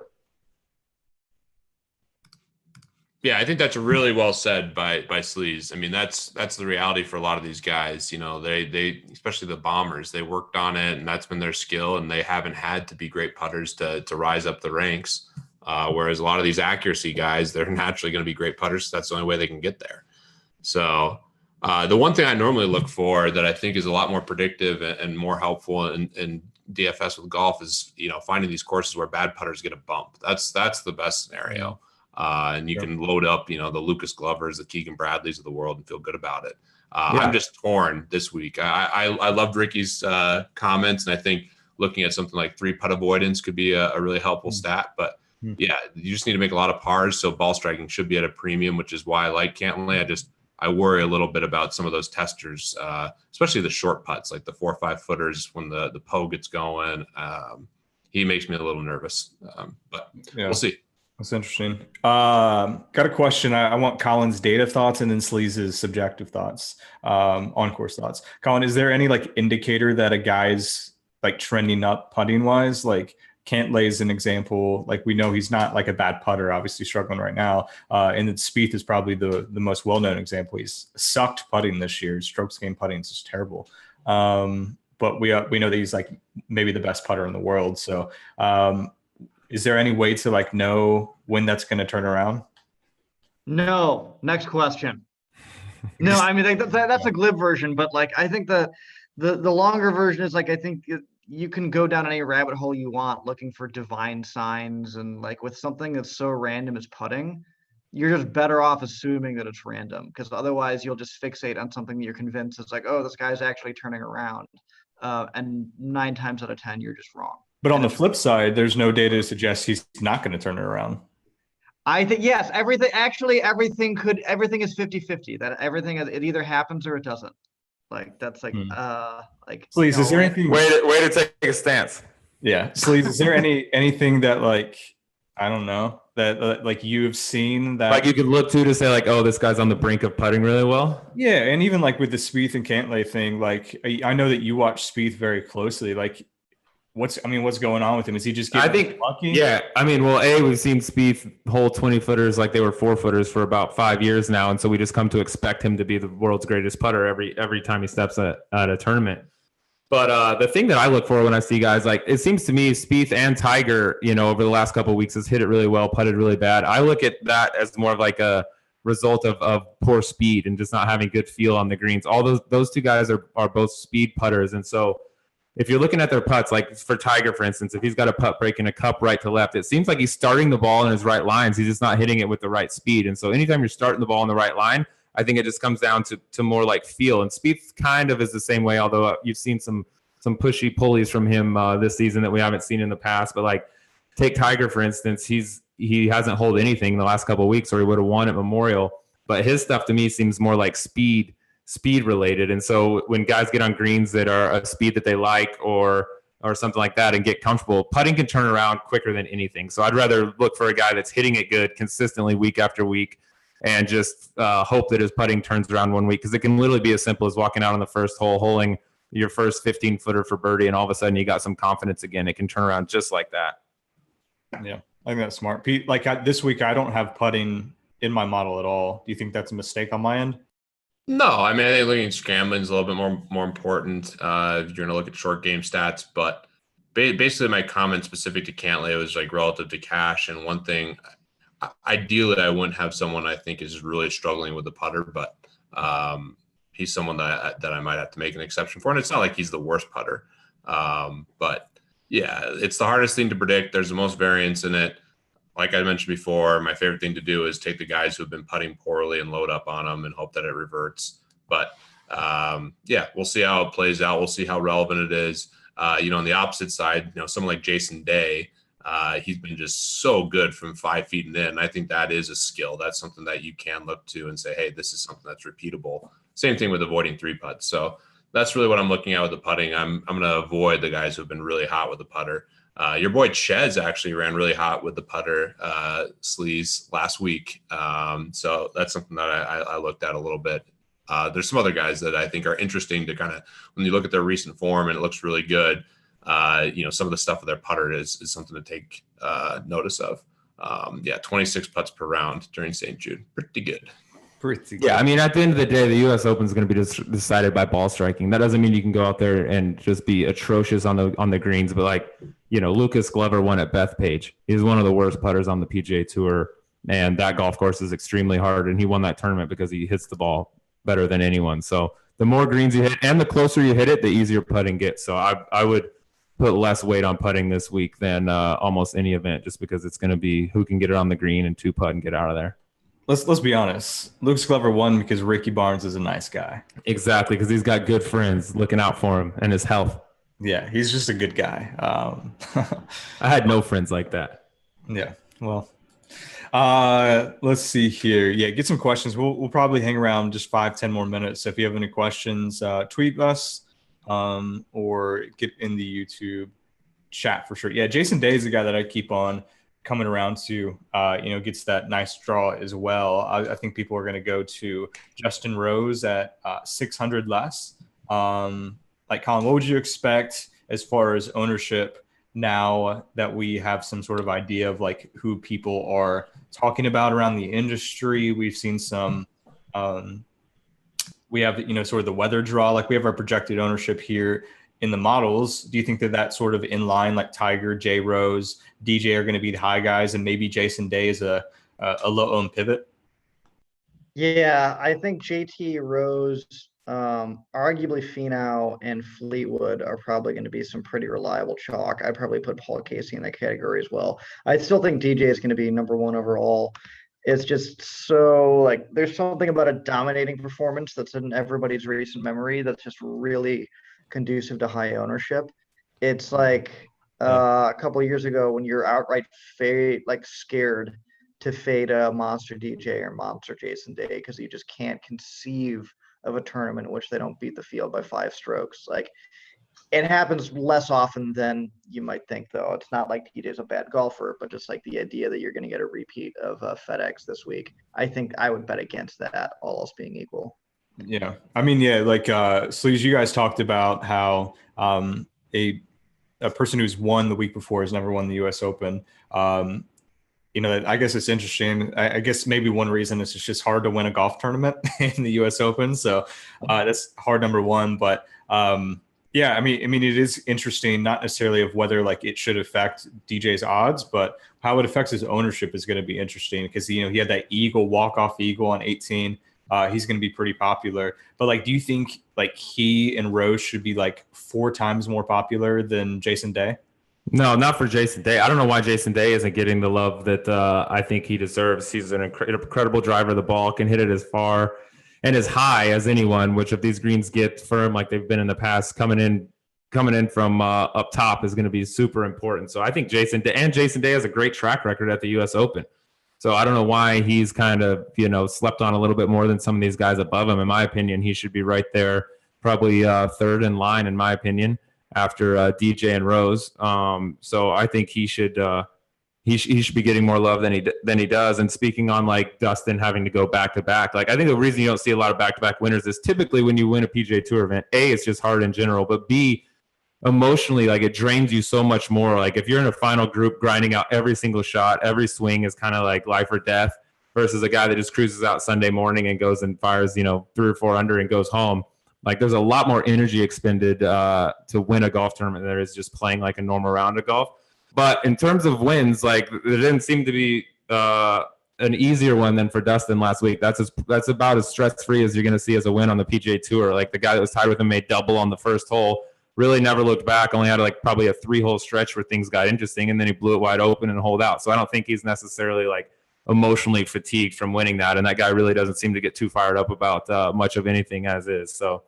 S4: Yeah, I think that's really well said by Sleaze. I mean, that's the reality for a lot of these guys. They especially the bombers, they worked on it, and that's been their skill, and they haven't had to be great putters to rise up the ranks. Whereas a lot of these accuracy guys, they're naturally going to be great putters. So that's the only way they can get there. So the one thing I normally look for that I think is a lot more predictive and more helpful in DFS with golf is, finding these courses where bad putters get a bump. That's the best scenario. And you can load up, the Lucas Glovers, the Keegan Bradleys of the world and feel good about it. I'm just torn this week. I loved Ricky's comments, and I think looking at something like 3-putt avoidance could be a really helpful stat. But yeah, you just need to make a lot of pars. So ball striking should be at a premium, which is why I like Cantlay. I worry a little bit about some of those testers, especially the short putts, like the 4 or 5 footers when the Poe gets going. He makes me a little nervous, but we'll see.
S1: That's interesting. Got a question. I want Colin's data thoughts and then Sleaze's subjective thoughts, on course thoughts. Colin, is there any like indicator that a guy's like trending up putting wise? Like Cantlay is an example. Like we know he's not like a bad putter, obviously struggling right now. And then Spieth is probably the most well-known example. He's sucked putting this year. His strokes gained putting is just terrible. But we know that he's like maybe the best putter in the world. So is there any way to like know when that's going to turn around?
S3: No. Next question. No, I mean that's a glib version, but like I think the longer version is like I think you can go down any rabbit hole you want looking for divine signs, and like with something that's so random as putting, you're just better off assuming that it's random, because otherwise you'll just fixate on something that you're convinced it's like, oh, this guy's actually turning around, and 9 times out of 10 you're just wrong.
S1: But on the flip side, there's no data to suggest he's not going to turn it around.
S3: I think yes, everything is 50-50. That everything it either happens or it doesn't. Like that's like
S1: Please, is there anything
S2: way to take a stance?
S1: Yeah. Sleaze, is there anything that like I don't know that like you have seen that
S2: like you could look to say like, oh, this guy's on the brink of putting really well?
S1: Yeah, and even like with the Spieth and Cantlay thing, like I know that you watch Spieth very closely. Like what's going on with him? Is he just getting lucky?
S2: Yeah. I mean, well, we've seen Spieth hold 20 footers like they were 4 footers for about 5 years now. And so we just come to expect him to be the world's greatest putter every time he steps at a tournament. But the thing that I look for when I see guys, like it seems to me Spieth and Tiger, over the last couple of weeks has hit it really well, putted really bad. I look at that as more of like a result of poor speed and just not having good feel on the greens. All those 2 guys are both speed putters. And so if you're looking at their putts, like for Tiger, for instance, if he's got a putt breaking a cup right to left, it seems like he's starting the ball in his right lines. He's just not hitting it with the right speed. And so anytime you're starting the ball in the right line, I think it just comes down to more like feel. And Spieth kind of is the same way, although you've seen some pushy pulleys from him this season that we haven't seen in the past. But like take Tiger, for instance, he hasn't held anything in the last couple of weeks, or he would have won at Memorial. But his stuff to me seems more like speed related. And so when guys get on greens that are a speed that they like or something like that and get comfortable, putting can turn around quicker than anything. So I'd rather look for a guy that's hitting it good consistently week after week and just hope that his putting turns around one week, because it can literally be as simple as walking out on the first hole, holing your first 15-footer for birdie, and all of a sudden you got some confidence again. It can turn around just like that.
S1: Yeah, I think that's smart. Pete, like this week I don't have putting in my model at all. Do you think that's a mistake on my end?
S4: No, I mean, I think looking at scrambling is a little bit more important if you're going to look at short game stats. But basically, my comment specific to Cantlay was like relative to Cash. And one thing, ideally, I wouldn't have someone I think is really struggling with the putter, but he's someone that I might have to make an exception for. And it's not like he's the worst putter, but yeah, it's the hardest thing to predict. There's the most variance in it. Like I mentioned before, my favorite thing to do is take the guys who have been putting poorly and load up on them and hope that it reverts. But yeah, we'll see how it plays out. We'll see how relevant it is. On the opposite side, someone like Jason Day, he's been just so good from 5 feet and in. I think that is a skill. That's something that you can look to and say, hey, this is something that's repeatable. Same thing with avoiding 3 putts. So that's really what I'm looking at with the putting. I'm going to avoid the guys who have been really hot with the putter. Your boy Chez actually ran really hot with the putter, Sleaze, last week. So that's something that I looked at a little bit. There's some other guys that I think are interesting to kind of, when you look at their recent form and it looks really good, some of the stuff with their putter is something to take notice of. 26 putts per round during St. Jude. Pretty good.
S2: Yeah, I mean, at the end of the day, the U.S. Open is going to be decided by ball striking. That doesn't mean you can go out there and just be atrocious on the greens. But like, Lucas Glover won at Bethpage. He's one of the worst putters on the PGA Tour, and that golf course is extremely hard. And he won that tournament because he hits the ball better than anyone. So the more greens you hit and the closer you hit it, the easier putting gets. So I would put less weight on putting this week than almost any event, just because it's going to be who can get it on the green and 2-putt and get out of there.
S1: Let's be honest. Lucas Glover won because Ricky Barnes is a nice guy.
S2: Exactly, because he's got good friends looking out for him and his health.
S1: Yeah, he's just a good guy.
S2: I had no friends like that.
S1: Yeah. Well, let's see here. Yeah, get some questions. We'll probably hang around just 5-10 more minutes. So if you have any questions, tweet us or get in the YouTube chat for sure. Yeah, Jason Day is the guy that I keep on coming around to. Gets that nice draw as well. I think people are going to go to Justin Rose at 600 less. Like Colin, what would you expect as far as ownership now that we have some sort of idea of like who people are talking about around the industry? We've seen some. We have sort of the weather draw. Like we have our projected ownership here in the models. Do you think that that's sort of in line, like Tiger, J Rose, DJ are going to be the high guys, and maybe Jason Day is a low owned pivot?
S3: Yeah, I think JT Rose, arguably Finau and Fleetwood are probably going to be some pretty reliable chalk. I'd probably put Paul Casey in that category as well. I still think DJ is going to be number one overall. It's just so like there's something about a dominating performance that's in everybody's recent memory that's just really conducive to high ownership. It's like a couple of years ago when you're outright scared to fade a monster DJ or monster Jason Day because you just can't conceive of a tournament in which they don't beat the field by 5 strokes. Like it happens less often than you might think, though. It's not like DJ's a bad golfer, but just like the idea that you're going to get a repeat of FedEx this week. I think I would bet against that, all else being equal.
S1: Yeah. I mean, yeah, like Sleeves, you guys talked about how a person who's won the week before has never won the US Open. I guess it's interesting. I guess maybe one reason is it's just hard to win a golf tournament in the US Open. So that's hard, number one. But yeah, I mean, it is interesting, not necessarily of whether like it should affect DJ's odds, but how it affects his ownership is going to be interesting because, he had that walk-off eagle on 18. He's going to be pretty popular. But like, do you think like he and Rose should be like 4 times more popular than Jason Day?
S2: No, not for Jason Day. I don't know why Jason Day isn't getting the love that I think he deserves. He's an incredible driver of the ball, can hit it as far and as high as anyone, which if these greens get firm like they've been in the past, coming in from up top is going to be super important. So I think Jason Day has a great track record at the U.S. Open. So I don't know why he's kind of, slept on a little bit more than some of these guys above him. In my opinion, he should be right there, probably third in line, in my opinion, after DJ and Rose. So I think he should be getting more love than he does. And speaking on like Dustin having to go back to back, like I think the reason you don't see a lot of back to back winners is typically when you win a PGA Tour event, A, it's just hard in general, but B, emotionally, like it drains you so much more. Like if you're in a final group grinding out every single shot, every swing is kind of like life or death versus a guy that just cruises out Sunday morning and goes and fires, 3 or 4 under and goes home. Like there's a lot more energy expended to win a golf tournament than there is just playing like a normal round of golf. But in terms of wins, like there didn't seem to be an easier one than for Dustin last week. That's about as stress-free as you're going to see as a win on the PGA Tour. Like the guy that was tied with him made double on the first hole. Really never looked back, only had like probably a 3-hole stretch where things got interesting, and then he blew it wide open and holed out. So I don't think he's necessarily like emotionally fatigued from winning that, and that guy really doesn't seem to get too fired up about much of anything as is. So,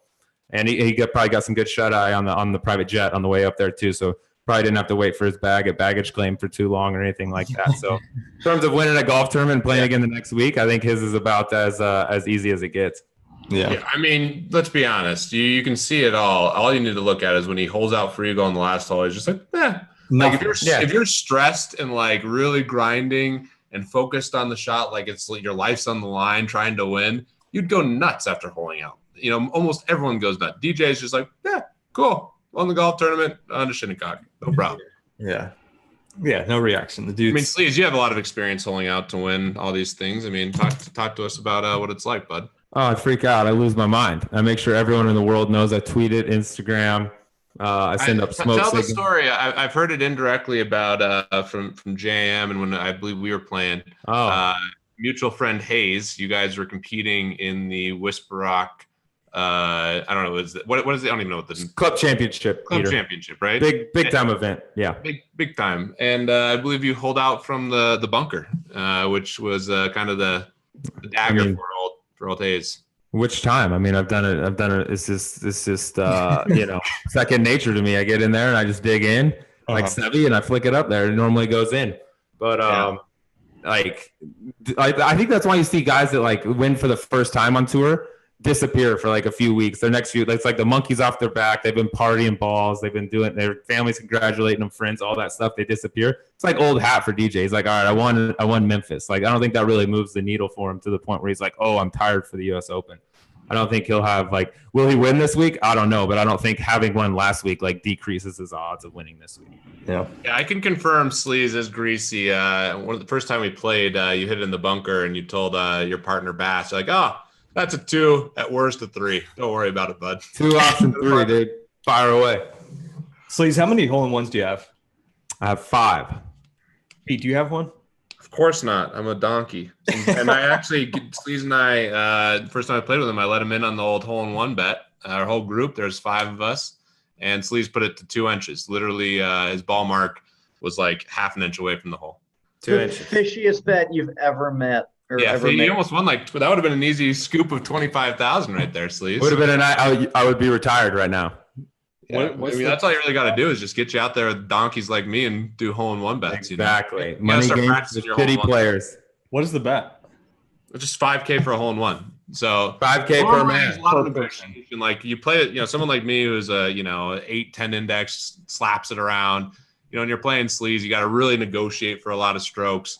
S2: and he probably got some good shut-eye on the private jet on the way up there too, so probably didn't have to wait for his baggage claim for too long or anything like that. So in terms of winning a golf tournament and playing again the next week, I think his is about as easy as it gets.
S4: Yeah. I mean, let's be honest. You can see it all. All you need to look at is when he holds out for eagle on the last hole. He's just like, Like if you're stressed and like really grinding and focused on the shot, like it's like your life's on the line trying to win, you'd go nuts after holding out. Almost everyone goes nuts. DJ is just like, cool. Won the golf tournament on to Shinnecock. No problem.
S1: Yeah, no reaction. The dude.
S4: I mean, Sleeves, you have a lot of experience holding out to win all these things. I mean, talk to us about what it's like, bud.
S2: Oh, I freak out. I lose my mind. I make sure everyone in the world knows. I tweet it, Instagram. I send up smoke
S4: signals.
S2: Tell
S4: the story. I've heard it indirectly about from JM, and when I believe we were playing. Mutual friend Hayes. You guys were competing in the Whisper Rock. I don't know. What is it? I don't even know what the
S2: club championship.
S4: Championship, right?
S2: Big time event. Yeah.
S4: Big time. And I believe you hold out from the bunker, which was kind of the dagger for old Hayes.
S2: Which time? I mean, I've done it. It's just second nature to me. I get in there and I just dig in like Sevi and I flick it up there. It normally goes in. But like I think that's why you see guys that like win for the first time on tour disappear for like a few weeks. Their next few, it's like the monkeys off their back. They've been partying balls. They've been doing their families congratulating them, friends, all that stuff. They disappear. It's like old hat for DJ. He's like, all right, I won Memphis. Like I don't think that really moves the needle for him to the point where he's like, oh, I'm tired for the U.S. Open. I don't think he'll have like, will he win this week? I don't know, but I don't think having won last week like decreases his odds of winning this week.
S1: Yeah,
S4: I can confirm Sleaze is greasy. One of the first time we played, you hit it in the bunker and you told your partner Bass, you're like, oh, that's a 2, at worst a 3. Don't worry about it, bud.
S2: 2 option 3, dude. Fire away.
S1: Sleaze, how many hole-in-ones do you have?
S2: I have 5.
S1: Pete, do you have one?
S4: Of course not. I'm a donkey. And I actually, Sleaze and I, the first time I played with him, I let him in on the old hole-in-one bet. Our whole group, there's 5 of us, and Sleaze put it to 2 inches. Literally, his ball mark was like half an inch away from the hole.
S2: 2 inches.
S3: Fishiest bet you've ever met.
S4: He almost won that would have been an easy scoop of 25,000 right there, Sleaze.
S2: Would have been I would be retired right now.
S4: Yeah. That's all you really got to do is just get you out there with donkeys like me and do hole-in-one bets.
S2: Exactly. Money games with shitty players.
S1: What is the bet?
S4: Just $5K for a hole-in-one. So
S2: $5K per man.
S4: A lot of negotiation. Like you play it, someone like me who's a 8-10 index slaps it around. And you're playing Sleaze, you got to really negotiate for a lot of strokes.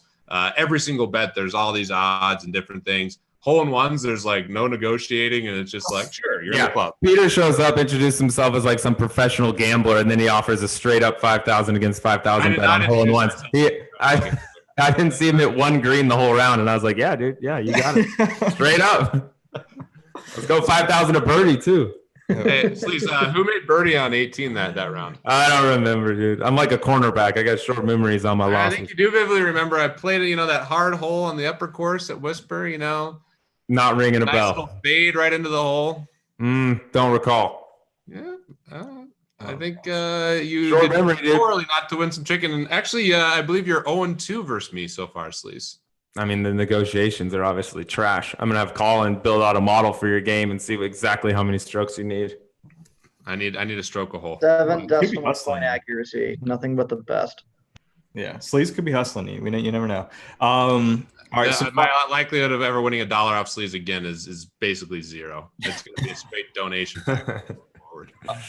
S4: Every single bet, there's all these odds and different things. Hole-in-ones, there's like no negotiating, and it's just like, sure, you're in the club.
S2: Peter shows up, introduces himself as like some professional gambler, and then he offers a straight up 5,000 against 5,000 bet on hole-in-ones. I didn't see him hit 1 green the whole round, and I was like, yeah, dude, yeah, you got it. Straight up. Let's go 5,000 a birdie too.
S4: Hey, please, who made birdie on 18 that round?
S2: I don't remember, dude. I'm like a cornerback. I got short memories on my losses.
S4: I think you do vividly remember. I played, that hard hole on the upper course at Whisper.
S2: Not ringing a
S4: nice
S2: bell.
S4: Little fade right into the hole.
S2: Don't recall.
S4: Yeah, I think you
S2: short
S4: did
S2: memory,
S4: poorly not to win some chicken. And actually, I believe you're 0-2 versus me so far, Sleaze.
S2: I mean, the negotiations are obviously trash. I'm gonna have Colin build out a model for your game and see exactly how many strokes you need.
S4: I need a stroke a hole.
S3: 7 decimal point accuracy. Nothing but the best.
S1: Yeah, Sleaze could be hustling you. You never know. All right, so
S4: my likelihood of ever winning $1 off Sleaze again is basically 0. It's going to be a straight donation.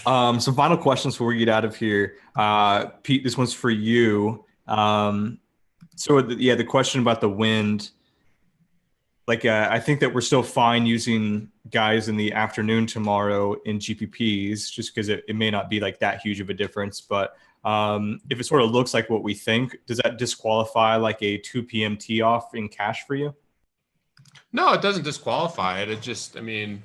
S1: Some final questions before we get out of here. Pete, this one's for you. The question about the wind, I think that we're still fine using guys in the afternoon tomorrow in GPPs just because it may not be like that huge of a difference. But if it sort of looks like what we think, does that disqualify like a 2 p.m. tee off in cash for you?
S4: No, it doesn't disqualify it. It just, you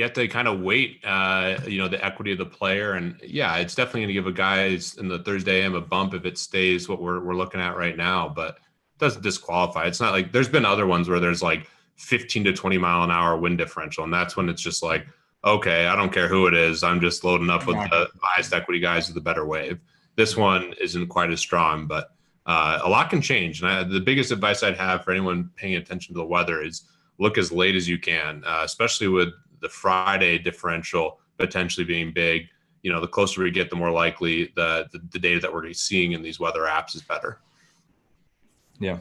S4: have to kind of wait, the equity of the player. And yeah, it's definitely going to give a guy in the Thursday AM a bump if it stays what we're looking at right now, but it doesn't disqualify. It's not like there's been other ones where there's like 15 to 20 mile an hour wind differential. And that's when it's just like, okay, I don't care who it is. I'm just loading up with the highest equity guys with the better wave. This one isn't quite as strong, but a lot can change. And the biggest advice I'd have for anyone paying attention to the weather is look as late as you can, especially with the Friday differential potentially being big. The closer we get, the more likely the data that we're seeing in these weather apps is better.
S1: Yeah.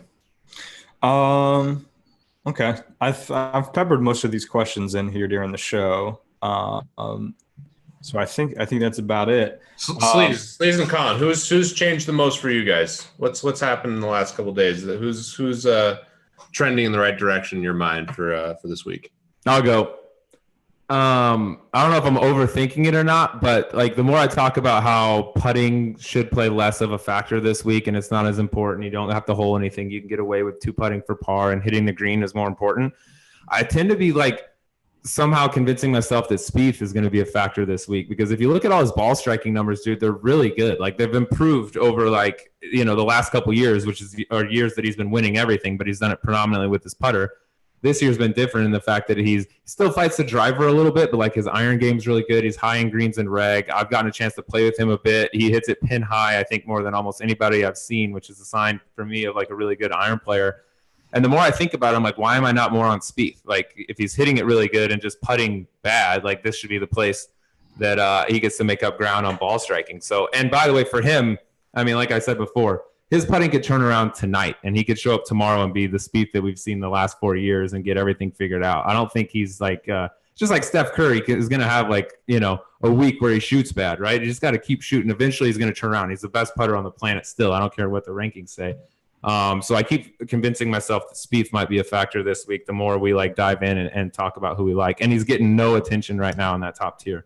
S1: Okay. I've peppered most of these questions in here during the show. So I think that's about it.
S4: Sleaze and Colin, who's changed the most for you guys? What's happened in the last couple of days? Who's trending in the right direction in your mind for this week?
S2: I'll go. I don't know if I'm overthinking it or not, but the more I talk about how putting should play less of a factor this week and it's not as important, you don't have to hole anything, you can get away with 2 putting for par and hitting the green is more important. I tend to be somehow convincing myself that Spieth is going to be a factor this week, because if you look at all his ball striking numbers, dude, they're really good. They've improved over the last couple years, which are years that he's been winning everything, but he's done it predominantly with his putter. This year's been different in the fact that he still fights the driver a little bit, but his iron game's really good. He's high in greens and reg. I've gotten a chance to play with him a bit. He hits it pin high, I think, more than almost anybody I've seen, which is a sign for me of a really good iron player. And the more I think about it, I'm like, why am I not more on Spieth? Like, if he's hitting it really good and just putting bad, like this should be the place that he gets to make up ground on ball striking. So, and by the way, for him, I mean, like I said before, his putting could turn around tonight, and he could show up tomorrow and be the Spieth that we've seen the last 4 years and get everything figured out. I don't think he's like just like Steph Curry is going to have like, you know, a week where he shoots bad, right? You just got to keep shooting. Eventually, he's going to turn around. He's the best putter on the planet still. I don't care what the rankings say. So I keep convincing myself that Spieth might be a factor this week. The more we like dive in and talk about who we like, and he's getting no attention right now in that top tier.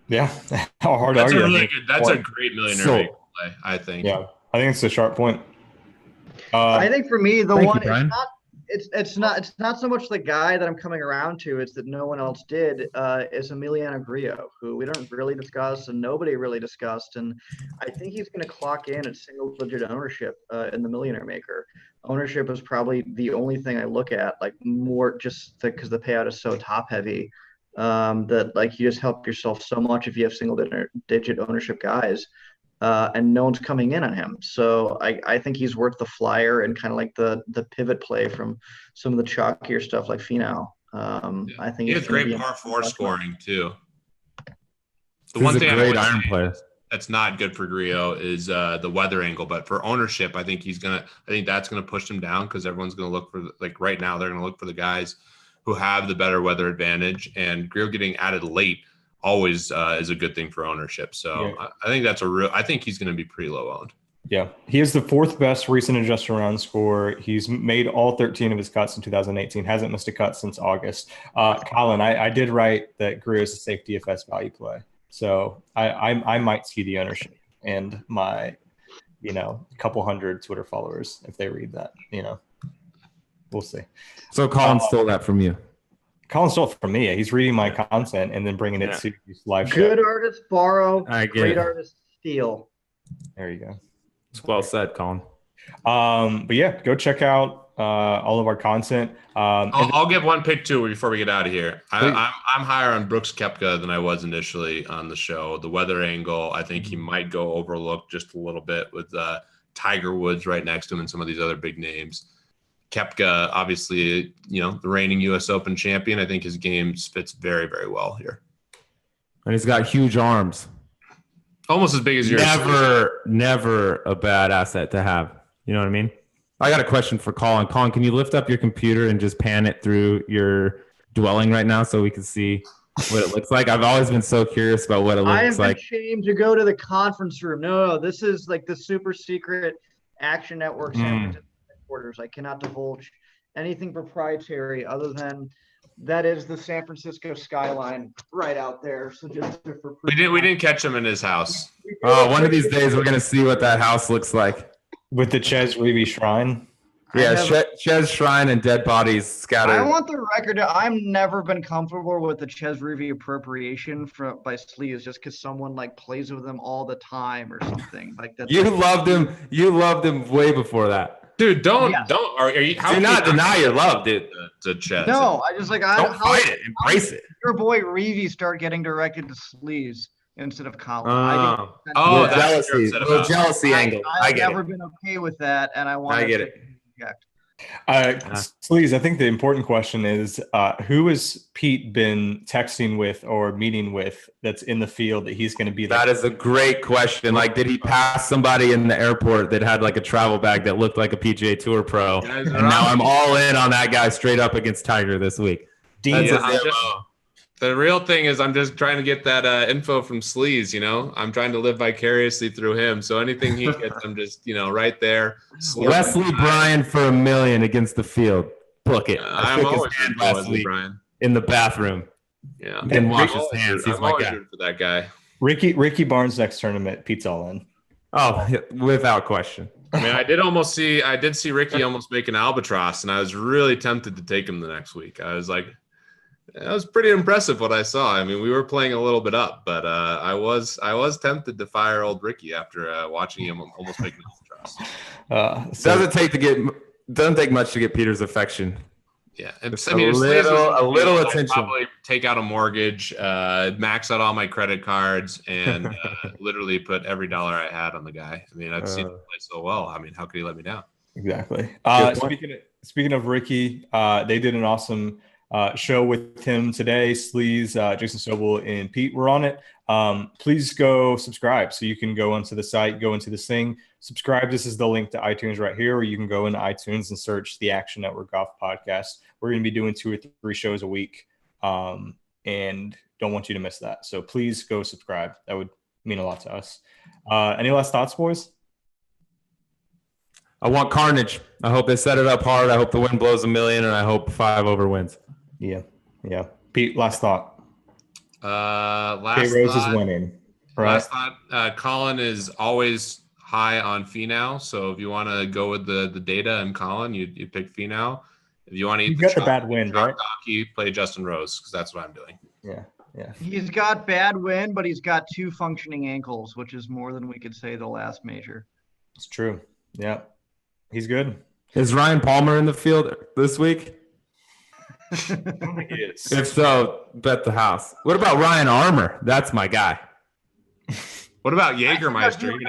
S1: Yeah, how hard
S4: That's
S1: are you?
S4: a really good. That's a great millionaire maker play, I think.
S1: Yeah, I think it's a sharp point.
S3: I think for me, the
S2: Thank
S3: one
S2: you, Brian.
S3: it's not so much the guy that I'm coming around to. It's that no one else did. Is Emiliano Grillo, who we don't really discuss and nobody really discussed, and I think he's going to clock in at single-digit ownership in the Millionaire Maker. Ownership is probably the only thing I look at, like more just because the payout is so top-heavy. That like you just help yourself so much if you have single-digit ownership guys. And no one's coming in on him. So I think he's worth the flyer and kind of like the pivot play from some of the chalkier stuff like Finau. I think
S4: he has great par 4 scoring too. The
S2: He's
S4: one
S2: a
S4: thing
S2: great iron player
S4: that's not good for Grillo is the weather angle, but for ownership, I think that's gonna push him down because everyone's gonna look for, like right now, they're gonna look for the guys who have the better weather advantage, and Grillo getting added late always is a good thing for ownership. So yeah. I think I think he's going to be pretty low owned.
S1: Yeah. He is the 4th best recent adjusted round score. He's made all 13 of his cuts in 2018, hasn't missed a cut since August. Colin, I did write that Grillo is a safe DFS value play. So I might see the ownership and my, couple hundred Twitter followers if they read that, we'll see.
S2: So Colin stole that from you.
S1: Colin stole it from me. He's reading my content and then bringing it to live show.
S3: Good artists borrow, great
S2: it.
S3: artists steal.
S1: There you go.
S2: It's well said, Colin.
S1: But yeah, go check out all of our content.
S4: I'll give one pick too before we get out of here. I'm higher on Brooks Koepka than I was initially on the show. The weather angle, I think he might go overlooked just a little bit with Tiger Woods right next to him and some of these other big names. Koepka, obviously, the reigning U.S. Open champion. I think his game fits very, very well here.
S2: And he's got huge arms.
S4: Almost as big as yours.
S2: Never a bad asset to have. You know what I mean? I got a question for Colin. Colin, can you lift up your computer and just pan it through your dwelling right now so we can see what it looks like? I've always been so curious about what it looks like.
S3: I am ashamed to go to the conference room. No, this is like the super secret Action Network San Francisco headquarters. I cannot divulge anything proprietary other than that is the San Francisco skyline right out there. So just for
S4: we didn't catch him in his house.
S2: Oh, one of these days we're gonna see what that house looks like
S1: with the Chez Reavie Shrine.
S2: Yeah, Chez Shrine and dead bodies scattered.
S3: I want the record. I've never been comfortable with the Chez Reavie appropriation by Sleeves just because someone like plays with them all the time or something like that.
S2: You loved him. You loved him way before that.
S4: Dude, don't. Are you?
S2: Do not deny your love, dude.
S4: To Chez.
S3: No, I just like
S2: don't fight it. Embrace it.
S3: Your boy Reavie start getting directed to Sleeves instead of Colin.
S2: That's the jealousy angle.
S3: I've never been okay with that, and I want.
S2: I get it.
S1: Sleaze, I think the important question is who has Pete been texting with or meeting with that's in the field that he's going to be there?
S2: That is a great question. Like, did he pass somebody in the airport that had like a travel bag that looked like a PGA Tour pro? And now I'm all in on that guy straight up against Tiger this week.
S4: The real thing is I'm just trying to get that info from Sleaze, I'm trying to live vicariously through him. So anything he gets, I'm just, right there.
S2: Wesley Bryan for $1 million against the field. Book it.
S4: I'm always rooting for Wesley Bryan.
S2: In the bathroom.
S4: Yeah.
S2: You can wash his hands. He's my guy.
S4: For that guy.
S1: Ricky Barnes next tournament. Pete's all in.
S2: Oh, without question.
S4: I mean, I did see Ricky almost make an albatross, and I was really tempted to take him the next week. I was like, that was pretty impressive what I saw. I mean, we were playing a little bit up, but I was tempted to fire old Ricky after watching him almost make an albatross.
S2: Doesn't take much to get Peter's affection.
S4: Yeah,
S2: a little attention.
S4: I'd probably take out a mortgage, max out all my credit cards, and literally put every dollar I had on the guy. I mean, I've seen him play so well. I mean, how could he let me down?
S1: Exactly.
S2: Good point.
S1: Speaking of Ricky, they did an awesome show with him today. Sleaze, Jason Sobel, and Pete were on it. Please go subscribe. So you can go onto the site, go into this thing, subscribe. This is the link to iTunes right here, or you can go into iTunes and search the Action Network Golf Podcast. We're going to be doing 2 or 3 shows a week, and don't want you to miss that. So please go subscribe. That would mean a lot to us. Any last thoughts, boys?
S2: I want carnage. I hope they set it up hard. I hope the wind blows a million, and I hope 5 over wins.
S1: Yeah. Pete, last thought.
S4: Last
S1: Rose
S4: thought,
S1: is winning. Right?
S4: Last thought. Colin is always high on Finau, so if you want to go with the data and Colin, you pick Finau. If you want to eat
S1: You got the bad wind, right?
S4: You play Justin Rose, because that's what I'm doing.
S1: Yeah.
S3: He's got bad wind, but he's got 2 functioning ankles, which is more than we could say the last major.
S1: It's true. Yeah. He's good.
S2: Is Ryan Palmer in the field this week?
S1: I don't think he is.
S2: If so, bet the house. What about Ryan Armour? That's my guy.
S4: What about Jägermeister?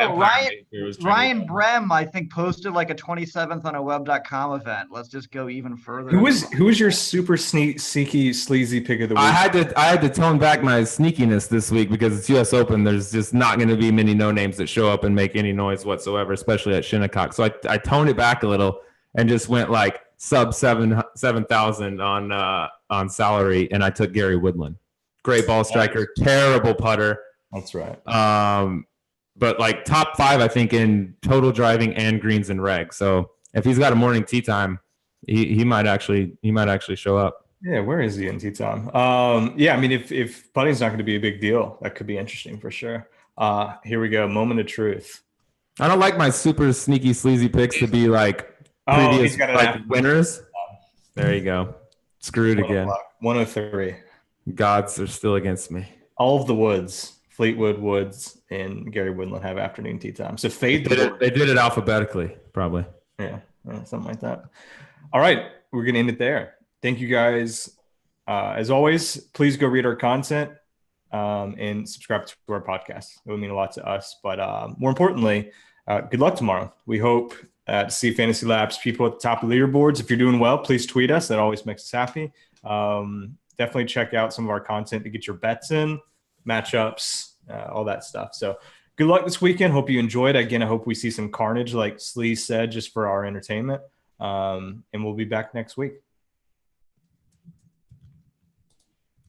S3: Ryan Brem, I think, posted like a 27th on a web.com event. Let's just go even further.
S1: Who was your super sneaky, sleazy pick of the week?
S2: I had to tone back my sneakiness this week because it's U.S. Open. There's just not going to be many no names that show up and make any noise whatsoever, especially at Shinnecock. So I toned it back a little and just went like sub 7,000 on salary, and I took Gary Woodland. Great ball striker, terrible putter.
S1: That's right.
S2: But like top 5, I think, in total driving and greens and reg. So if he's got a morning tee time, he might actually show up.
S1: Yeah, where is he in tee time? Yeah, I mean, if putting's not going to be a big deal, that could be interesting for sure. Here we go, moment of truth.
S2: I don't like my super sneaky sleazy picks to be like previous winners. There you go. Screwed again.
S1: 103.
S2: Gods are still against me.
S1: All of the Woods. Fleetwood, Woods, and Gary Woodland have afternoon tee time. So fade the board.
S2: They did it alphabetically, probably.
S1: Yeah, something like that. All right, we're going to end it there. Thank you guys. As always, please go read our content and subscribe to our podcast. It would mean a lot to us. But more importantly, good luck tomorrow. We hope to see Fantasy Labs people at the top of the leaderboards. If you're doing well, please tweet us. That always makes us happy. Definitely check out some of our content to get your bets in, matchups, all that stuff. So good luck this weekend. Hope you enjoyed. Again, I hope we see some carnage, like Sleaze said, just for our entertainment. And we'll be back next week.